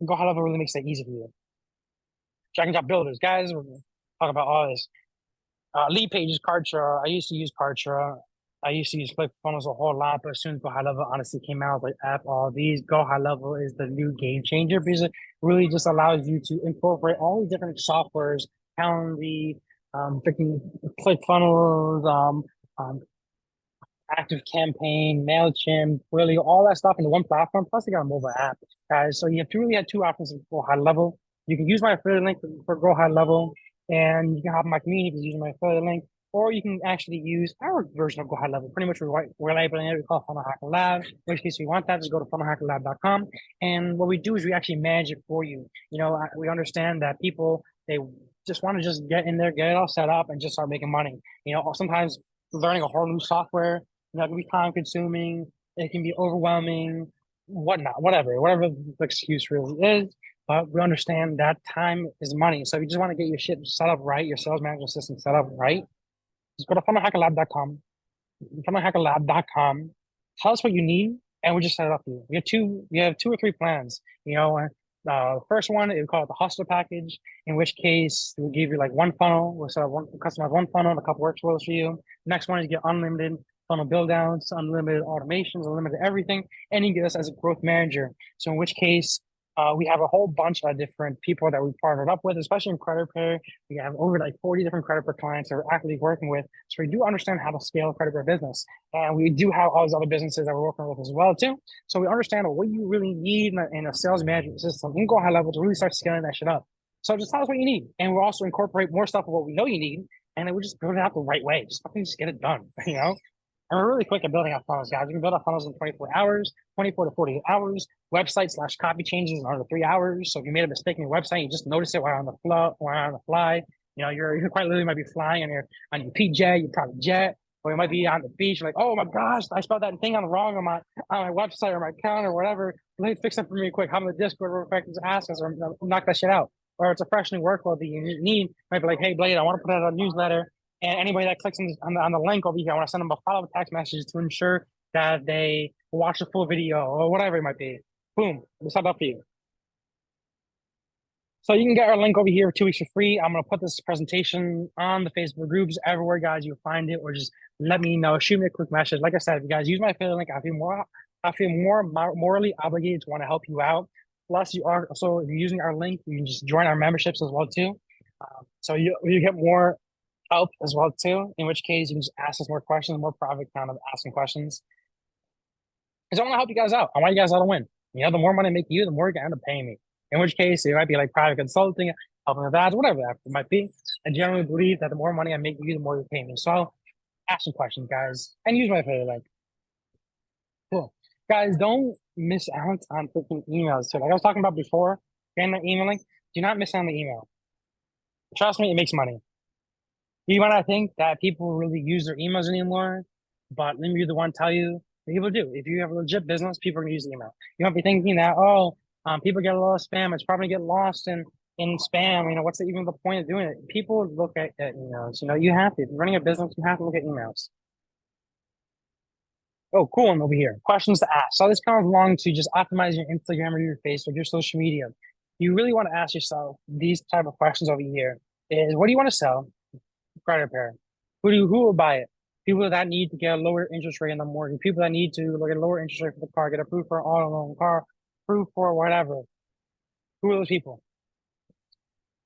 Go High Level really makes that easy for you. Drag and drop builders, guys. We're talk about all this. Lead pages, Kartra. I used to use Kartra. I used to use ClickFunnels a whole lot, but as soon as Go High Level honestly came out, like app, all these, Go High Level is the new game changer because it really just allows you to incorporate all these different softwares, Calendly, freaking ClickFunnels, Active Campaign, MailChimp, really all that stuff into one platform. Plus, they got a mobile app, guys. So you have two options for Go High Level. You can use my affiliate link for Go High Level, and you can hop in my community if you use my affiliate link, or you can actually use our version of Go High Level. Pretty much we're labeling it. We call it Funnel Hacker Lab. In which case, if you want that, just go to funnelhackerlab.com. And what we do is we actually manage it for you. We understand that people they just want to just get in there, get it all set up, and just start making money. Sometimes learning a whole new software. It can be time consuming, it can be overwhelming, whatever the excuse really is. But we understand that time is money. So if you just want to get your shit set up right, your sales management system set up right, just go to funnelhackerlab.com. Funnelhackerlab.com. Tell us what you need, and we'll just set it up for you. We have two or three plans. The first one is called the hustler package, in which case we'll give you like one funnel. We'll customize one funnel and a couple workflows for you. Next one is you get unlimited funnel build downs, unlimited automations, unlimited everything, and you get us as a growth manager. So in which case, we have a whole bunch of different people that we partnered up with, especially in credit repair. We have over like 40 different credit repair clients that we're actively working with. So we do understand how to scale a credit repair business. And we do have all these other businesses that we're working with as well too. So we understand what you really need in a sales management system and Go High Level to really start scaling that shit up. So just tell us what you need. And we'll also incorporate more stuff of what we know you need. And then we just build it out the right way. Just get it done, And we're really quick at building out funnels, guys. We can build out funnels in 24 hours, 24 to 48 hours. Website/copy changes in under 3 hours. So if you made a mistake in your website, you just notice it while on the fly. You're quite literally might be flying on your PJ, your private jet, or you might be on the beach. You're like, oh my gosh, I spelled that thing on wrong on my website or my account or whatever. Let me fix that for me quick. Hop in the Discord real quick and just ask us or knock that shit out. Or it's a fresh new workload that you need. Might be like, hey Blade, I want to put out a newsletter. And anybody that clicks on the link over here, I want to send them a follow-up text message to ensure that they watch the full video or whatever it might be. Boom, we'll set up for you. So you can get our link over here for 2 weeks for free. I'm going to put this presentation on the Facebook groups everywhere, guys. You'll find it, or just let me know. Shoot me a quick message. Like I said, if you guys use my affiliate link, I feel more morally obligated to want to help you out. Plus, if you're using our link, you can just join our memberships as well too. So you get more help as well too, in which case you can just ask us more questions, more private kind of asking questions. Because I want to help you guys out. I want you guys all to win. The more money I make you, the more you can end up paying me. In which case, it might be like private consulting, helping with ads, whatever that might be. I generally believe that the more money I make you, the more you pay me. So ask some questions, guys, and use my affiliate link. Cool. Guys, don't miss out on freaking emails too. Like I was talking about before, getting the email link, do not miss out on the email. Trust me, it makes money. You might not think that people really use their emails anymore, but let me be the one to tell you, people do. If you have a legit business, people are gonna use email. You might be thinking that, oh, people get a lot of spam. It's probably get lost in spam. What's even the point of doing it? People look at emails. You have to. If you're running a business, you have to look at emails. Oh, cool one over here. Questions to ask. So this comes along to just optimize your Instagram or your Facebook, your social media. You really want to ask yourself these type of questions over here. Is what do you want to sell? Credit repair. Who will buy it? People that need to get a lower interest rate on the mortgage. People that need to look at a lower interest rate for the car, get approved for an auto loan, car approved for whatever. Who are those people?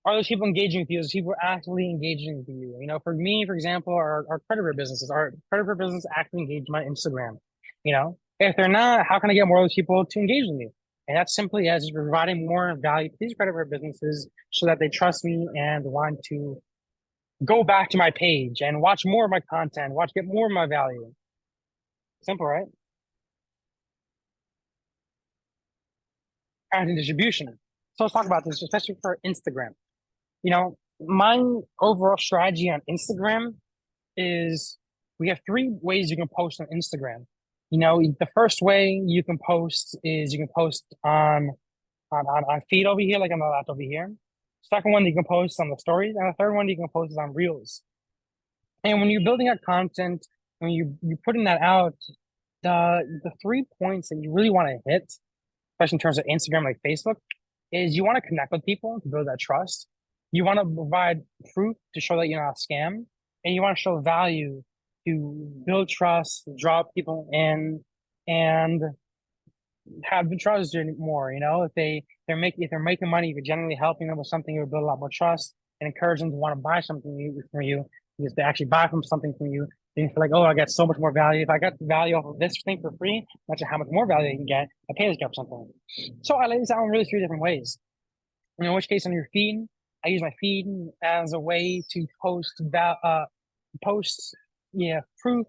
Are those people engaging with you? Are those people actively engaging with you? For me, for example, our credit repair businesses, our credit repair business actively engage my Instagram. If they're not, how can I get more of those people to engage with me? And that's simply as providing more value to these credit repair businesses so that they trust me and want to go back to my page and watch more of my content, get more of my value. Simple, right? Content distribution. So let's talk about this, especially for Instagram. My overall strategy on Instagram is we have three ways you can post on Instagram. The first way you can post is you can post on feed over here, like on the left over here. Second one, you can post on the stories, and the third one you can post is on reels. And when you're building out content, when you're putting that out, the 3 points that you really want to hit, especially in terms of Instagram, like Facebook, is you want to connect with people to build that trust. You want to provide proof to show that you're not a scam, and you want to show value to build trust, draw people in, and have the trust more. If they're making money, if you're generally helping them with something, you'll build a lot more trust and encourage them to want to buy something from you because they actually buy from something from you. Then you feel like, oh, I got so much more value. If I got the value off of this thing for free, imagine how much more value you can get. I pay this guy for something. So I lay this out in really three different ways. In which case, on your feed, I use my feed as a way to post, yeah, proof,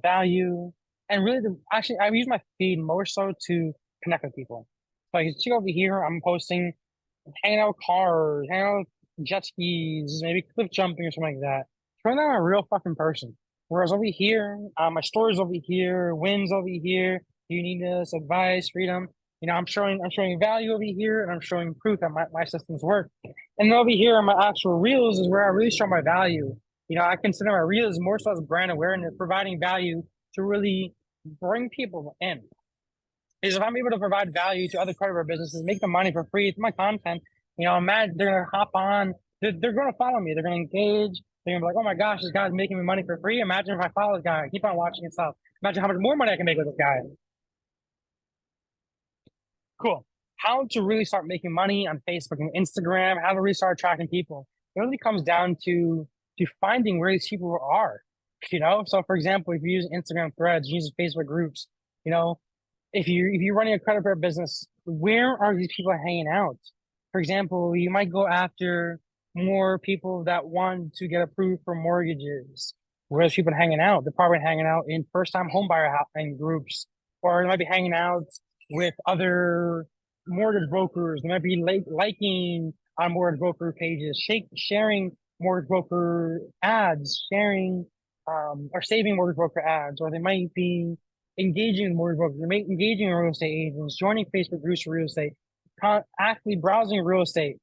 value, and really, actually, I use my feed more so to connect with people. So you see over here, I'm posting hanging out with cars, hanging out with jet skis, maybe cliff jumping or something like that. Showing that I'm a real fucking person. Whereas over here, my stories over here, wins over here, you need this advice, freedom. I'm showing value over here, and I'm showing proof that my systems work. And then over here, on my actual reels is where I really show my value. I consider my reels more so as brand awareness, providing value to really bring people in. Is if I'm able to provide value to other credit repair businesses, make them money for free through my content, imagine they're gonna hop on, they're gonna follow me, they're gonna engage, they're gonna be like, oh my gosh, this guy's making me money for free. Imagine if I follow this guy, keep on watching and stuff. Imagine how much more money I can make with this guy. Cool. How to really start making money on Facebook and Instagram, how to really start attracting people. It really comes down to finding where these people are. So for example, if you use Instagram threads, you use Facebook groups, if you're running a credit repair business, where are these people hanging out? For example, you might go after more people that want to get approved for mortgages. Where are those people hanging out? They're probably hanging out in first-time homebuyer groups, or they might be hanging out with other mortgage brokers. They might be liking on mortgage broker pages, sharing mortgage broker ads, sharing or saving mortgage broker ads, or they might be engaging in mortgage brokers, engaging in real estate agents, joining Facebook groups for real estate, actively browsing real estate.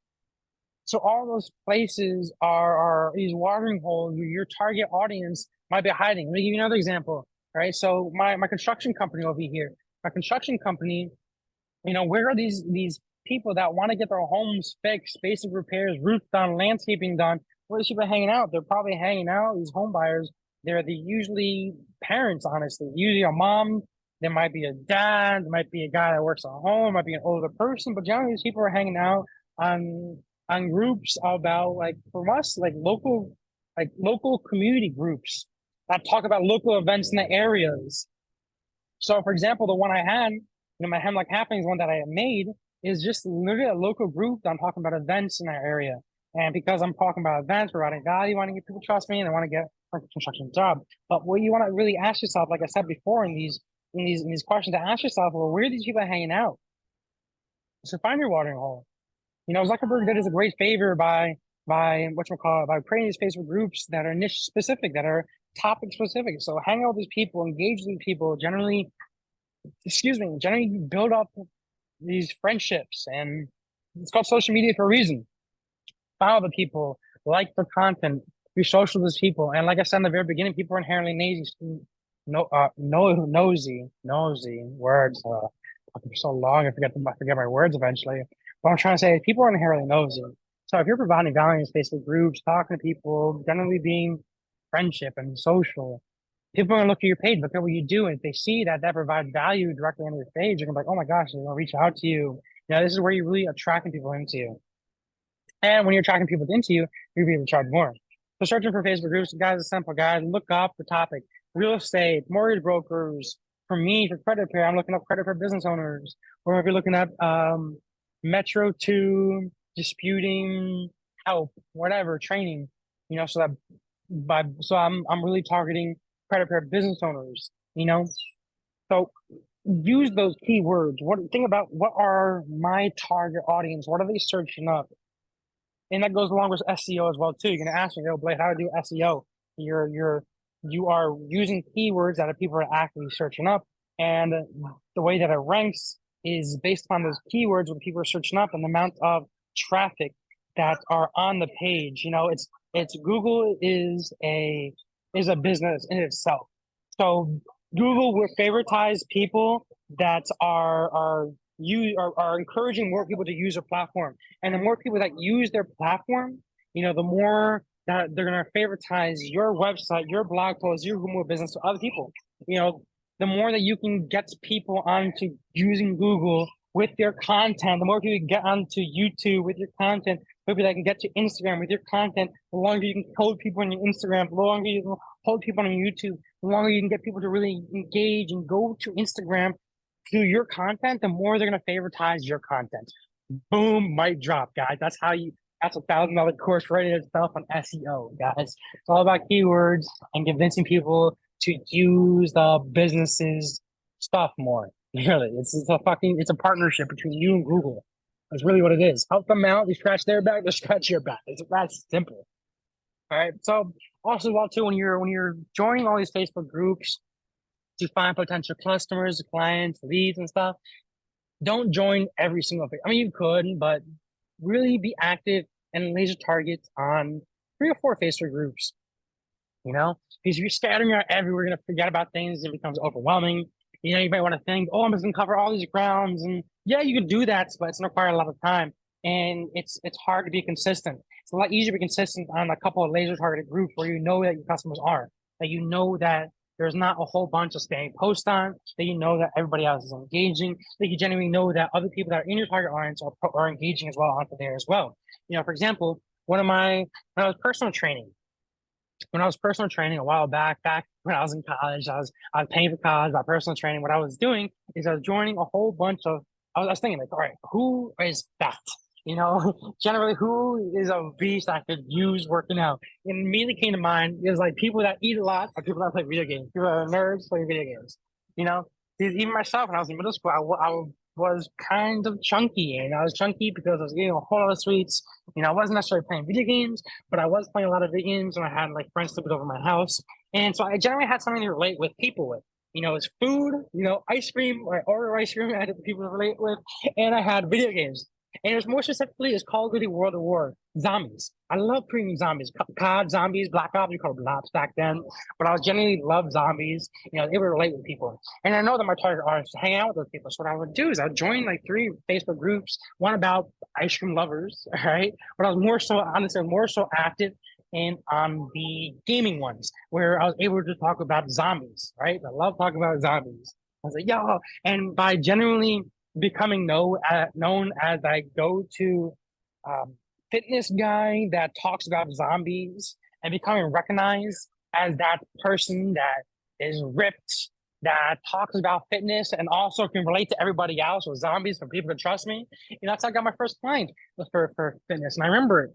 So all those places are these watering holes where your target audience might be hiding. Let me give you another example. Right. So my construction company over here, my construction company, where are these people that want to get their homes fixed, basic repairs, roof done, landscaping done? Where are these people hanging out? They're probably hanging out, these home buyers. They're usually parents, honestly. Usually a mom, there might be a dad, there might be a guy that works at home, might be an older person, but generally these people are hanging out on groups about, like, from us, like local community groups that talk about local events in the areas. So for example, the one I had, my Hemlock Happenings one that I made is just literally a local group that I'm talking about events in that area. And because I'm talking about events, providing value, want to get people to trust me, and they want to get a construction job. But what you want to really ask yourself, like I said before, in these questions, to ask yourself, well, where are these people hanging out? So find your watering hole. Zuckerberg did us a great favor by by whatchamacallit, by creating these Facebook groups that are niche specific, that are topic specific. So hang out with these people, engage with these people, generally build up these friendships. And it's called social media for a reason. Follow the people, like the content, be social with these people. And like I said in the very beginning, people are inherently nosy words. For so long, I forget my words eventually. What I'm trying to say is people are inherently nosy. So if you're providing value in Facebook groups, talking to people, generally being friendship and social, people are gonna look at your page, look at what you do, and if they see that provides value directly on your page, they're gonna be like, "Oh my gosh," they're gonna reach out to you. This is where you're really attracting people into you. And when you're attracting people into you, you'll be able to charge more. So searching for Facebook groups, guys, is simple, guys. Look up the topic: real estate, mortgage brokers. For me, for credit repair, I'm looking up credit repair business owners. Or if you're looking up Metro 2 disputing help, whatever, training, so I'm really targeting credit repair business owners, So use those keywords. Think about what are my target audience? What are they searching up? And that goes along with SEO as well too. You're gonna ask me, Blake, how to do SEO? You are using keywords that people are actively searching up, and the way that it ranks is based on those keywords when people are searching up and the amount of traffic that are on the page. It's Google is a business in itself. So Google will favoritize people that are encouraging more people to use their platform. And the more people that use their platform, the more that they're going to favoritize your website, your blog post, your Google business to other people. The more that you can get people onto using Google with their content, the more people you get onto YouTube with your content, maybe that can get to Instagram with your content, the longer you can hold people on your Instagram, the longer you can hold people on YouTube, the longer you can get people to really engage and go to Instagram through your content, the more they're going to favoritize your content. Boom, mic drop, guys. That's $1,000 course right in itself on SEO, guys. It's all about keywords and convincing people to use the business's stuff more. Really, it's a partnership between you and Google. That's really what it is. Help them out. You scratch their back, they scratch your back. It's that simple. All right. So also, too, when you're joining all these Facebook groups to find potential customers, clients, leads, and stuff, don't join every single thing. I mean, you could, but really be active and laser target on 3 or 4 Facebook groups. Because if you're scattering out everywhere, you're gonna forget about things. It becomes overwhelming. You might want to think, "Oh, I'm just gonna cover all these grounds," and yeah, you can do that, but it's gonna require a lot of time, and it's hard to be consistent. It's a lot easier to be consistent on a couple of laser targeted groups where you know that your customers are, that there's not a whole bunch of spam posts on, that that everybody else is engaging, that you genuinely know that other people that are in your target audience are engaging as well onto there as well. For example, when I was personal training a while back when I was in college, I was paying for college, my personal training. What I was doing is I was joining a whole bunch of, I was thinking like, all right, who is fat? Generally, who is a beast I could use working out? And immediately came to mind is like people that eat a lot or people that play video games. People that are nerds playing video games. Even myself when I was in middle school, I was kind of chunky, and I was chunky because I was getting a whole lot of sweets. I wasn't necessarily playing video games, but I was playing a lot of video games, and I had like friends sleeping over my house, and so I generally had something to relate with people with. It's food, ice cream, or order ice cream I had people to relate with, and I had video games. And it was more specifically, it's Call of Duty World at War zombies. I love premium zombies, COD zombies, Black Ops. We called them Ops back then. But I was generally love zombies. They would relate with people. And I know that my target audience to hang out with those people. So what I would do is I'd join like 3 Facebook groups, one about ice cream lovers, right? But I was more so active and on the gaming ones where I was able to talk about zombies, right? I love talking about zombies. I was like, yo, and by genuinely becoming known as I go-to fitness guy that talks about zombies and becoming recognized as that person that is ripped, that talks about fitness and also can relate to everybody else with zombies for people to trust me. That's how I got my first client for fitness. And I remember it.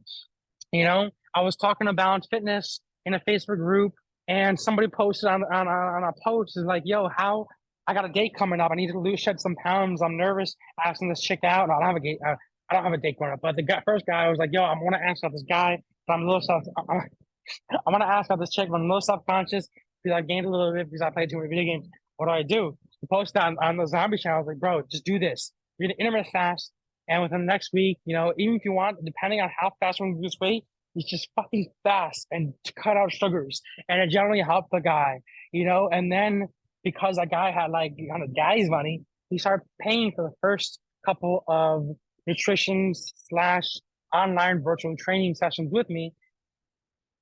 I was talking about fitness in a Facebook group, and somebody posted on a post is like, yo, how I got a date coming up. I need to shed some pounds. I'm nervous asking this chick out. I don't have I don't have a date going up, but the first guy, I was like, yo, I want to ask about this guy, but I'm a little I want to ask about this chick, but I'm a little self-conscious because I gained a little bit because I played too many video games. What do I do? I post on the zombie channel. I was like, bro, just do this. You're gonna intermittent fast, and within the next week, even if you want, depending on how fast you want to lose weight, it's just fucking fast and to cut out sugars, and it generally helped the guy, And then because that guy had like kind of daddy's money, he started paying for the first couple of nutrition slash online virtual training sessions with me,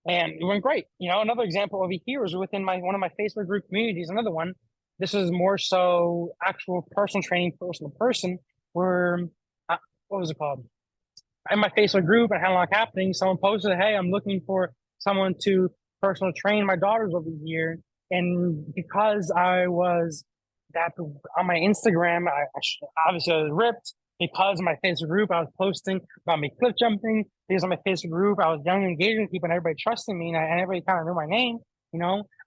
and it went great. Another example over here is within one of my Facebook group communities. Another one. This is more so actual personal training, person to person. Where what was it called? In my Facebook group and How Long Happening, someone posted, "Hey, I'm looking for someone to personal train my daughters over here." And because I was that on my Instagram, obviously I was ripped. Because of my Facebook group, I was posting about me cliff jumping. Because of my Facebook group, I was young, engaging people, and everybody trusting me, and everybody kind of knew my name.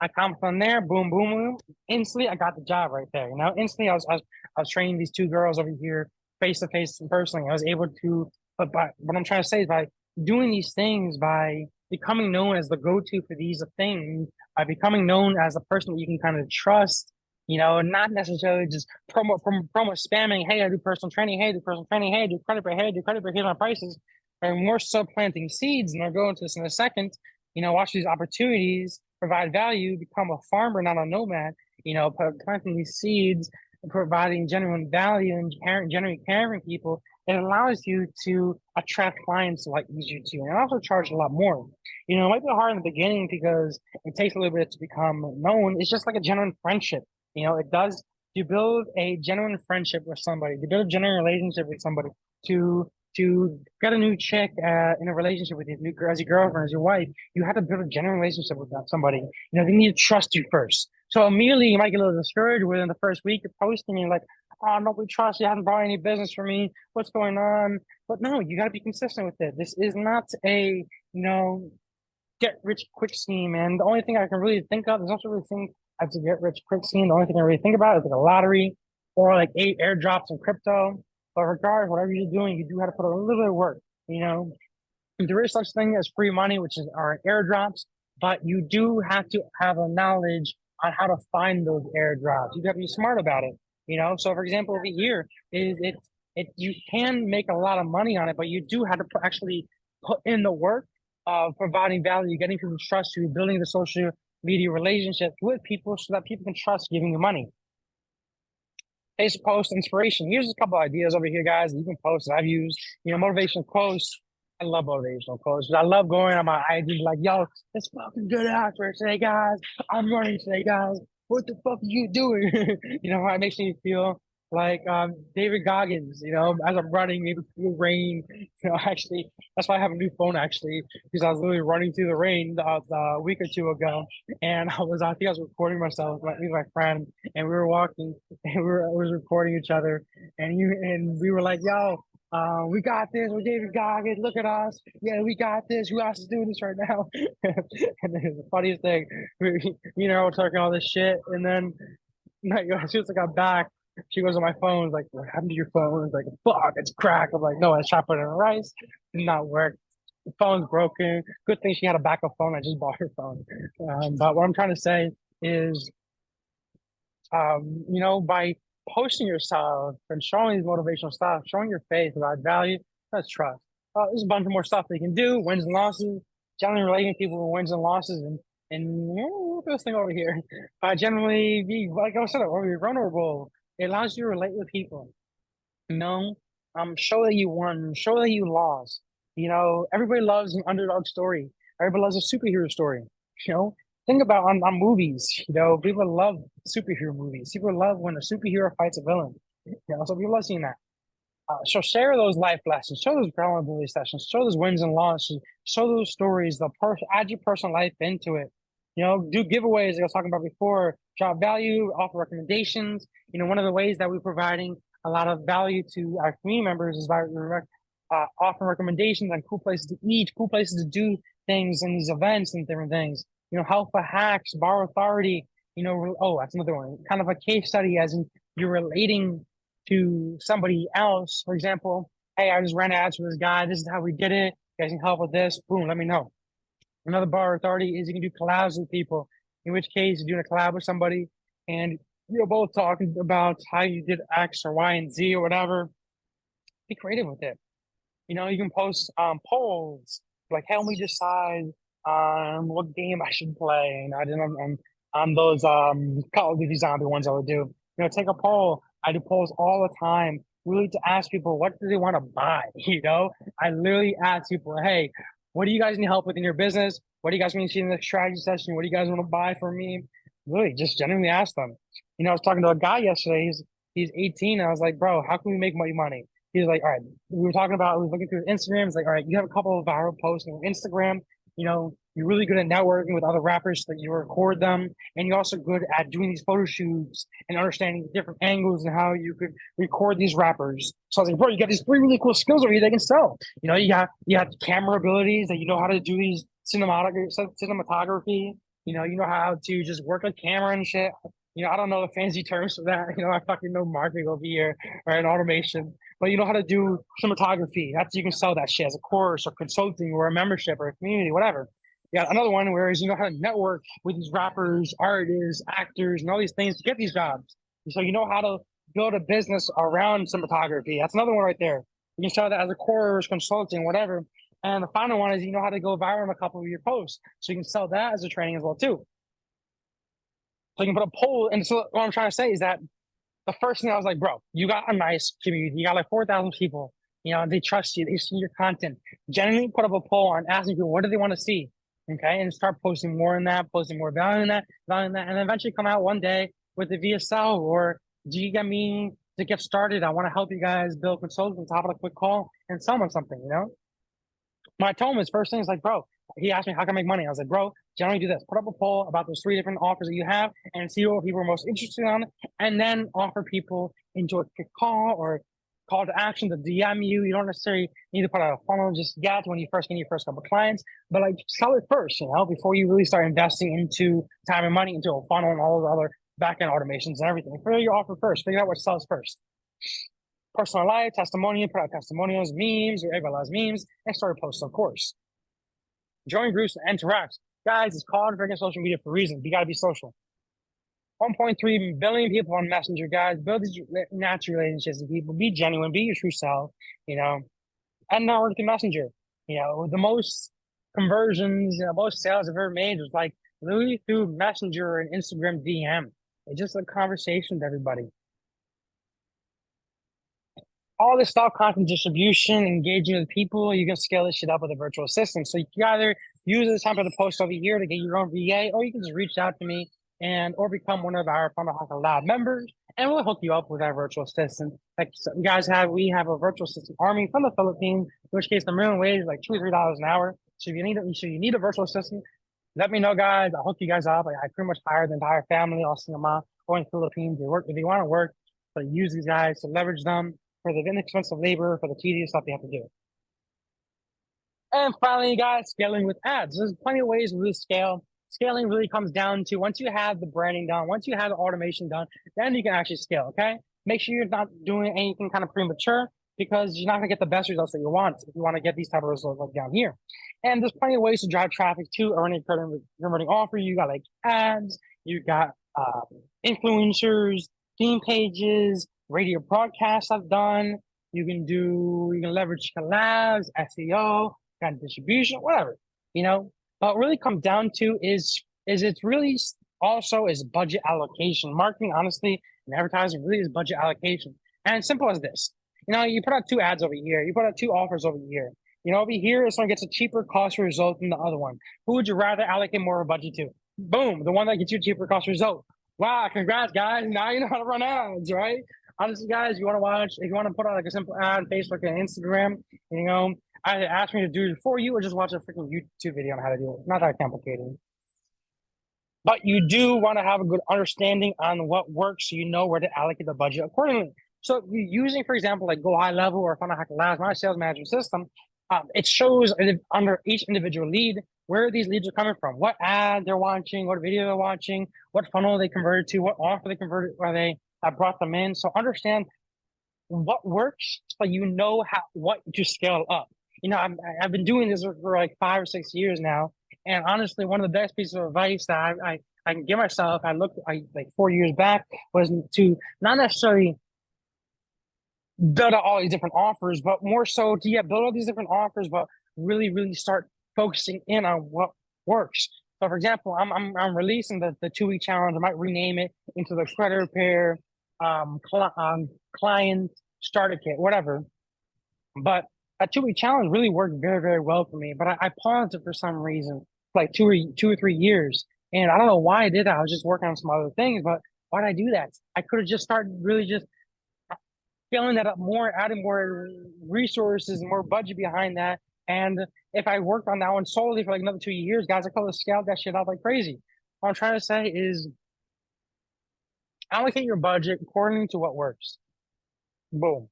I commented on there, boom, boom, boom. Instantly, I got the job right there. Instantly, I was training these two girls over here face to face and personally. I was able to, but what I'm trying to say is by doing these things, by becoming known as the go-to for these things, by becoming known as a person that you can kind of trust, not necessarily just promo spamming. Hey, I do personal training. Hey, I do personal training. Hey, I do credit break. Hey, I do credit break. Here's my prices. And more so planting seeds. And I'll go into this in a second. Watch these opportunities, provide value, become a farmer, not a nomad. Planting these seeds, providing genuine value and generally caring people. It allows you to attract clients a lot easier too, and also charge a lot more. It might be hard in the beginning because it takes a little bit to become known. It's just like a genuine friendship. It does. You build a genuine friendship with somebody, to build a genuine relationship with somebody, to get a new chick in a relationship with you, new girl, as your girlfriend, as your wife. You have to build a genuine relationship with that somebody. They need to trust you first. So immediately you might get a little discouraged within the first week of posting. You're like, oh, nobody trusts you. Hasn't brought any business for me. What's going on? But no, you got to be consistent with it. This is not a get rich quick scheme. And the only thing I can really think of is not really think as a get rich quick scheme. The only thing I really think about is like a lottery or like 8 airdrops in crypto. But regardless, whatever you're doing, you do have to put a little bit of work. There is such thing as free money, which is our airdrops, but you do have to have a knowledge on how to find those airdrops. You got to be smart about it. So for example, over here is it you can make a lot of money on it, but you do have to actually put in the work of providing value, getting people to trust you, building the social media relationships with people so that people can trust giving you money. Facebook post inspiration. Here's a couple ideas over here, guys. You can post that I've used. Motivational quotes. I love motivational quotes. I love going on my IG like, yo, it's fucking good out there today, guys. I'm running today, guys. What the fuck are you doing? It makes me feel like David Goggins, as I'm running, maybe through rain. Actually, that's why I have a new phone, actually, because I was literally running through the rain a week or two ago. And I think I was recording myself with my friend, and we were walking, and I was recording each other. And we were like, yo, we got this. We're David Goggins. Look at us. Yeah, we got this. Who else is doing this right now? And then the funniest thing, we're talking all this shit. And then as soon as I got back, she goes on my phone. Like, what happened to your phone? It's like, fuck, it's cracked. I'm like, no, I tried putting it in rice. Did not work. The phone's broken. Good thing she had a backup phone. I just bought her phone. But what I'm trying to say is, by posting yourself and showing these motivational stuff, showing your faith about value, that's trust. There's a bunch of more stuff they can do, wins and losses, generally relating to people with wins and losses, and look at this thing over here. Generally be, like I said, or be vulnerable. It allows you to relate with people. Show that you won, show that you lost. Everybody loves an underdog story. Everybody loves a superhero story. Think about on movies. People love superhero movies. People love when a superhero fights a villain. So people love seeing that. So share those life lessons, show those vulnerability sessions, show those wins and losses, show those stories, add your personal life into it. Do giveaways like I was talking about before, drop value, offer recommendations. One of the ways that we're providing a lot of value to our community members is by offering recommendations on cool places to eat, cool places to do things in these events and different things. Helpful hacks, borrow authority. That's another one. Kind of a case study, as in you're relating to somebody else. For example, Hey, I just ran ads for this guy. This is how we did it. You guys need help with this. Boom, let me know. Another bar authority is you can do collabs with people, in which case you're doing a collab with somebody and you're both talking about how you did X or Y and Z or whatever. Be creative with it. You can post polls like help me decide what game I should play. And I did on those Call of Duty zombie ones I would do. Take a poll. I do polls all the time, really to ask people what do they want to buy. I literally ask people, hey, what do you guys need help with in your business? What do you guys want to see in the strategy session? What do you guys want to buy from me? Really, just genuinely ask them. I was talking to a guy yesterday. He's 18. I was like, bro, how can we make money? He's like, all right, we was looking through Instagram. It's like, all right, you have a couple of viral posts on Instagram. You're really good at networking with other rappers, so that you record them. And you're also good at doing these photo shoots and understanding the different angles and how you could record these rappers. So I was like, bro, you got these three really cool skills over here that can sell. You have camera abilities that you know how to do these cinematography. You know how to just work a camera and shit. I don't know the fancy terms for that. I fucking know marketing over here or in automation, but you know how to do cinematography. You can sell that shit as a course or consulting or a membership or a community, whatever. Yeah, another one, whereas you know how to network with these rappers, artists, actors, and all these things to get these jobs. So you know how to build a business around cinematography. That's another one right there. You can sell that as a course, consulting, whatever. And the final one is you know how to go viral in a couple of your posts. So you can sell that as a training as well too. So you can put a poll. And so what I'm trying to say is that the first thing I was like, bro, you got a nice community. You got like 4,000 people. They trust you. They see your content. Generally put up a poll on asking people, what do they want to see? Okay. And start posting more in that, posting more value in that, and then eventually come out one day with the VSL or do you get me to get started? I want to help you guys build consultants, hop on a quick call and sell them something. My told him his first thing is like, bro, he asked me how can I make money. I was like, bro, generally do this. Put up a poll about those 3 different offers that you have and see what people are most interested in, and then offer people into a quick call or call to action to DM you. You don't necessarily need to put out a funnel just yet when you first get your first couple of clients, but like sell it first, before you really start investing into time and money into a funnel and all the other back-end automations and everything. Figure your offer first. Figure out what sells first. Personal life, testimonial, put out testimonials, memes, or everybody loves memes, and start a post, of course. Join groups and interact. Guys, it's called freaking social media for a reason. You got to be social. 1.3 billion people on Messenger, guys. Build these natural relationships with people. Be genuine. Be your true self, and network through Messenger. The most conversions, most sales I've ever made was like literally through Messenger and Instagram DM. It's just a conversation with everybody. All this stuff, content distribution, engaging with people, you can scale this shit up with a virtual assistant. So you can either use this template to post over here to get your own VA, or you can just reach out to me or become one of our Funnel Hacker Lab members, and we'll hook you up with our virtual assistant. Like we have a virtual assistant army from the Philippines, in which case the minimum wage is like $2 or $3 an hour. So if you need a virtual assistant, let me know, guys. I'll hook you guys up. I pretty much hire the entire family, all single mom, going to the Philippines. If you want to work, but use these guys to leverage them for the inexpensive labor, for the tedious stuff you have to do. And finally, guys, scaling with ads. There's plenty of ways to really scale. Scaling really comes down to once you have the branding done, once you have the automation done, then you can actually scale, okay? Make sure you're not doing anything kind of premature because you're not going to get the best results that you want if you want to get these type of results like down here. And there's plenty of ways to drive traffic to a converting offer. You got like ads, you got influencers, theme pages, radio broadcasts I've done. You can leverage collabs, SEO, kind of distribution, whatever, But really comes down to is it's really also is budget allocation. Marketing, honestly, and advertising really is budget allocation. And simple as this. You put out 2 ads over here, you put out 2 offers over here. Over here, this one gets a cheaper cost result than the other one. Who would you rather allocate more of a budget to? Boom, the one that gets you a cheaper cost result. Wow, congrats, guys. Now you know how to run ads, right? Honestly, guys, if you want to put out like a simple ad on Facebook and Instagram, either ask me to do it for you or just watch a freaking YouTube video on how to do it. It's not that complicated. But you do want to have a good understanding on what works so you know where to allocate the budget accordingly. So you're using, for example, like Go High Level or Funnel Hacker Labs, my sales management system, it shows under each individual lead where these leads are coming from, what ad they're watching, what video they're watching, what funnel they converted to, what offer they converted, where they brought them in. So understand what works, but you know how what to scale up. I've been doing this for like 5 or 6 years now, and honestly, one of the best pieces of advice that I can give myself, I like 4 years back, was to not necessarily build out all these different offers, but more so to build all these different offers, but really, really start focusing in on what works. So, for example, I'm releasing the 2 week challenge. I might rename it into the credit repair client starter kit, whatever. But a 2 week challenge really worked very, very well for me. But I paused it for some reason, like 2 or 3 years, and I don't know why I did that. I was just working on some other things, but why did I do that? I could have just started really just scaling that up more, adding more resources and more budget behind that. And if I worked on that one solely for like another 2 years, guys, I could have scaled that shit out like crazy. What I'm trying to say is allocate your budget according to what works. Boom.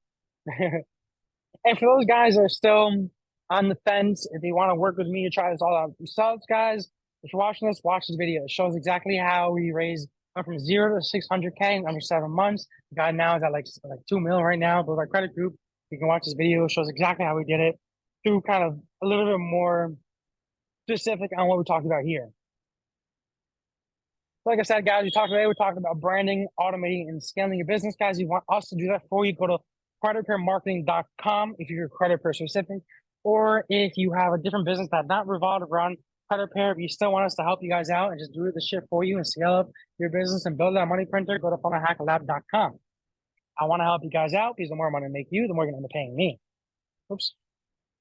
And for those guys that are still on the fence, if they want to work with me to try this all out themselves, guys, if you're watching this, watch this video. It shows exactly how we raised from 0 to 600K in under 7 months. The guy now is at like 2 mil right now, but our credit group. You can watch this video. It shows exactly how we did it through kind of a little bit more specific on what we talked about here. Like I said, guys, we're talking about branding, automating, and scaling your business. Guys, you want us to do that for you, go to creditrepairmarketing.com if you're credit repair specific, or if you have a different business that not revolved around credit repair, but you still want us to help you guys out and just do the shit for you and scale up your business and build that money printer, go to funnelhacklab.com. I want to help you guys out because the more money I make you, the more you're going to be paying me. Oops.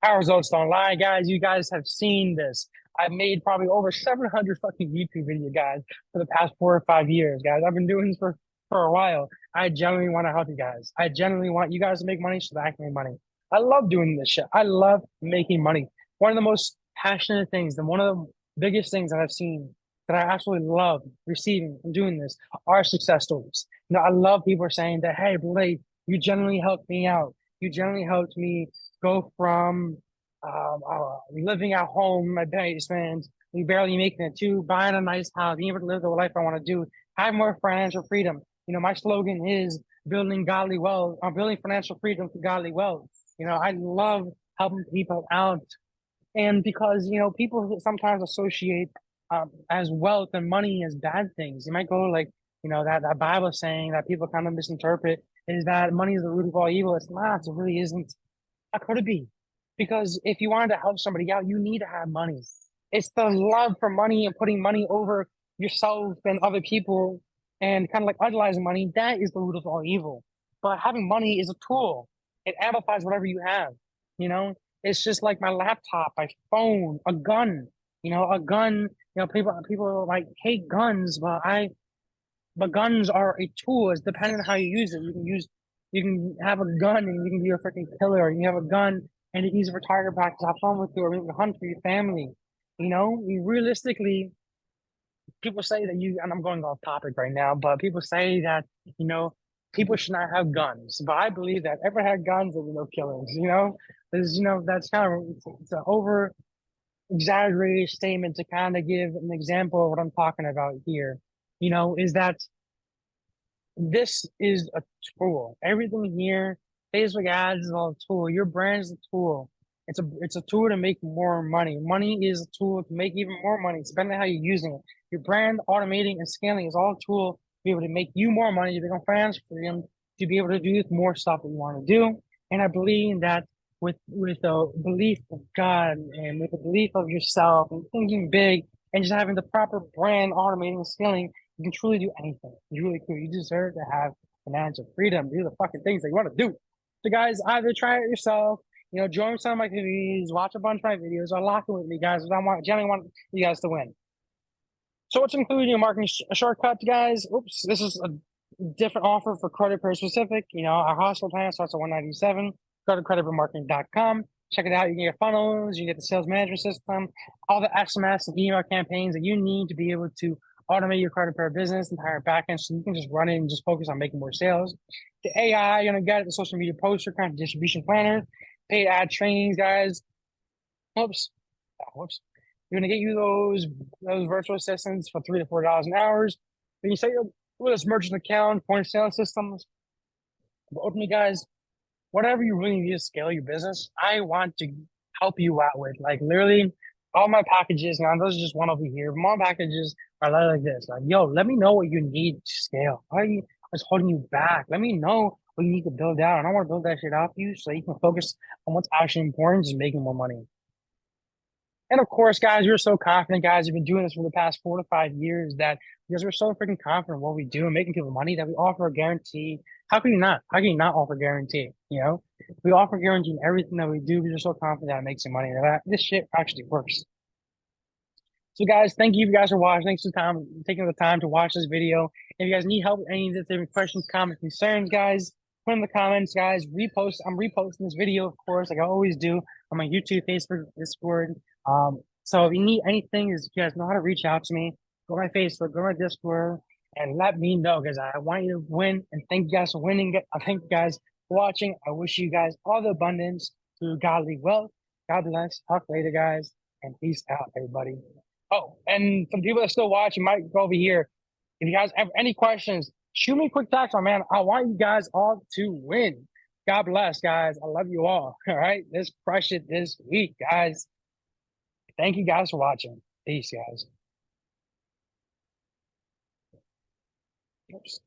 Our results don't lie, guys. You guys have seen this. I've made probably over 700 fucking YouTube video, guys, for the past 4 or 5 years, guys. I've been doing this for a while. I genuinely want to help you guys. I genuinely want you guys to make money so that I can make money. I love doing this shit. I love making money. One of the most passionate things and one of the biggest things that I've seen that I absolutely love receiving from doing this are success stories. I love people saying that, hey, Blake, you genuinely helped me out. You genuinely helped me go from living at home in my basement, barely making it, to buying a nice house, being able to live the life I want to do, have more financial freedom. My slogan is building godly wealth, building financial freedom through godly wealth. I love helping people out. And because, people sometimes associate as wealth and money as bad things. You might go like, that Bible saying that people kind of misinterpret is that money is the root of all evil. It's not. It really isn't. How could it be? Because if you wanted to help somebody out, you need to have money. It's the love for money and putting money over yourself and other people and kind of like idolizing money. That is the root of all evil. But having money is a tool. It amplifies whatever you have. It's just like my laptop, my phone, a gun. A gun. People like hate guns, but guns are a tool. It's depending on how you use it. You can have a gun and you can be a freaking killer. You have a gun and you can use it for target practice, have fun with you, or maybe hunt for your family. Realistically, people say that and I'm going off topic right now, but people say that, people should not have guns. But I believe that everyone had guns and no killings, that's kind of, it's an over exaggerated statement to kind of give an example of what I'm talking about here, is that this is a tool. Everything here, Facebook ads is all a tool. Your brand is a tool. It's a tool to make more money. Money is a tool to make even more money, depending on how you're using it. Your brand automating and scaling is all a tool to be able to make you more money, to become financial freedom, to be able to do more stuff that you want to do. And I believe that with the belief of God and with the belief of yourself and thinking big and just having the proper brand automating and scaling, you can truly do anything. It's really cool. You deserve to have financial freedom, do the fucking things that you want to do. So, guys, either try it yourself, join some of my communities, watch a bunch of my videos, or lock in with me, guys. I generally want you guys to win. So, what's included in your marketing shortcut, guys? Oops, this is a different offer for credit repair specific. Our hostile plan starts at $197. Go to creditrepairmarketing.com. Check it out. You can get funnels, you can get the sales management system, all the SMS and email campaigns that you need to be able to automate your credit repair business, entire backend, so you can just run it and just focus on making more sales. The AI, you're gonna get the social media poster, kind of distribution planner, paid ad trainings, guys. Whoops. You're gonna get you those virtual assistants for $3 to $4 an hour. Then you set your with this merchant account, point of sale systems. Open, guys. whatever you really need to scale your business, I want to help you out with. Like literally, all my packages. Now, those are just one over here. My packages are like this. Like, yo, let me know what you need to scale. Why are you what's holding you back? Let me know what you need to build out. And I want to build that shit out for you so you can focus on what's actually important, just making more money. And of course, guys, we're so confident, guys. We've been doing this for the past 4 to 5 years that because we're so freaking confident in what we do and making people money that we offer a guarantee. How can you not? How can you not offer a guarantee? You know, we offer guarantee in everything that we do because we're so confident that it makes you money. That this shit actually works. So, guys, thank you guys for watching. Thanks for taking the time to watch this video. If you guys need help with any of the questions, comments, concerns, guys, put in the comments, guys. Repost. I'm reposting this video, of course, like I always do on my YouTube, Facebook, Discord. So if you need anything, you guys know how to reach out to me. Go to my Facebook, go to my Discord, and let me know because I want you to win. And thank you guys for winning. I thank you guys for watching. I wish you guys all the abundance through godly wealth. God bless. Talk later, guys, and peace out, everybody. Oh, and for the people that still watch, you might go over here. If you guys have any questions, shoot me a quick text, my man. I want you guys all to win. God bless, guys. I love you all. All right. Let's crush it this week, guys. Thank you guys for watching. Peace, guys. Oops.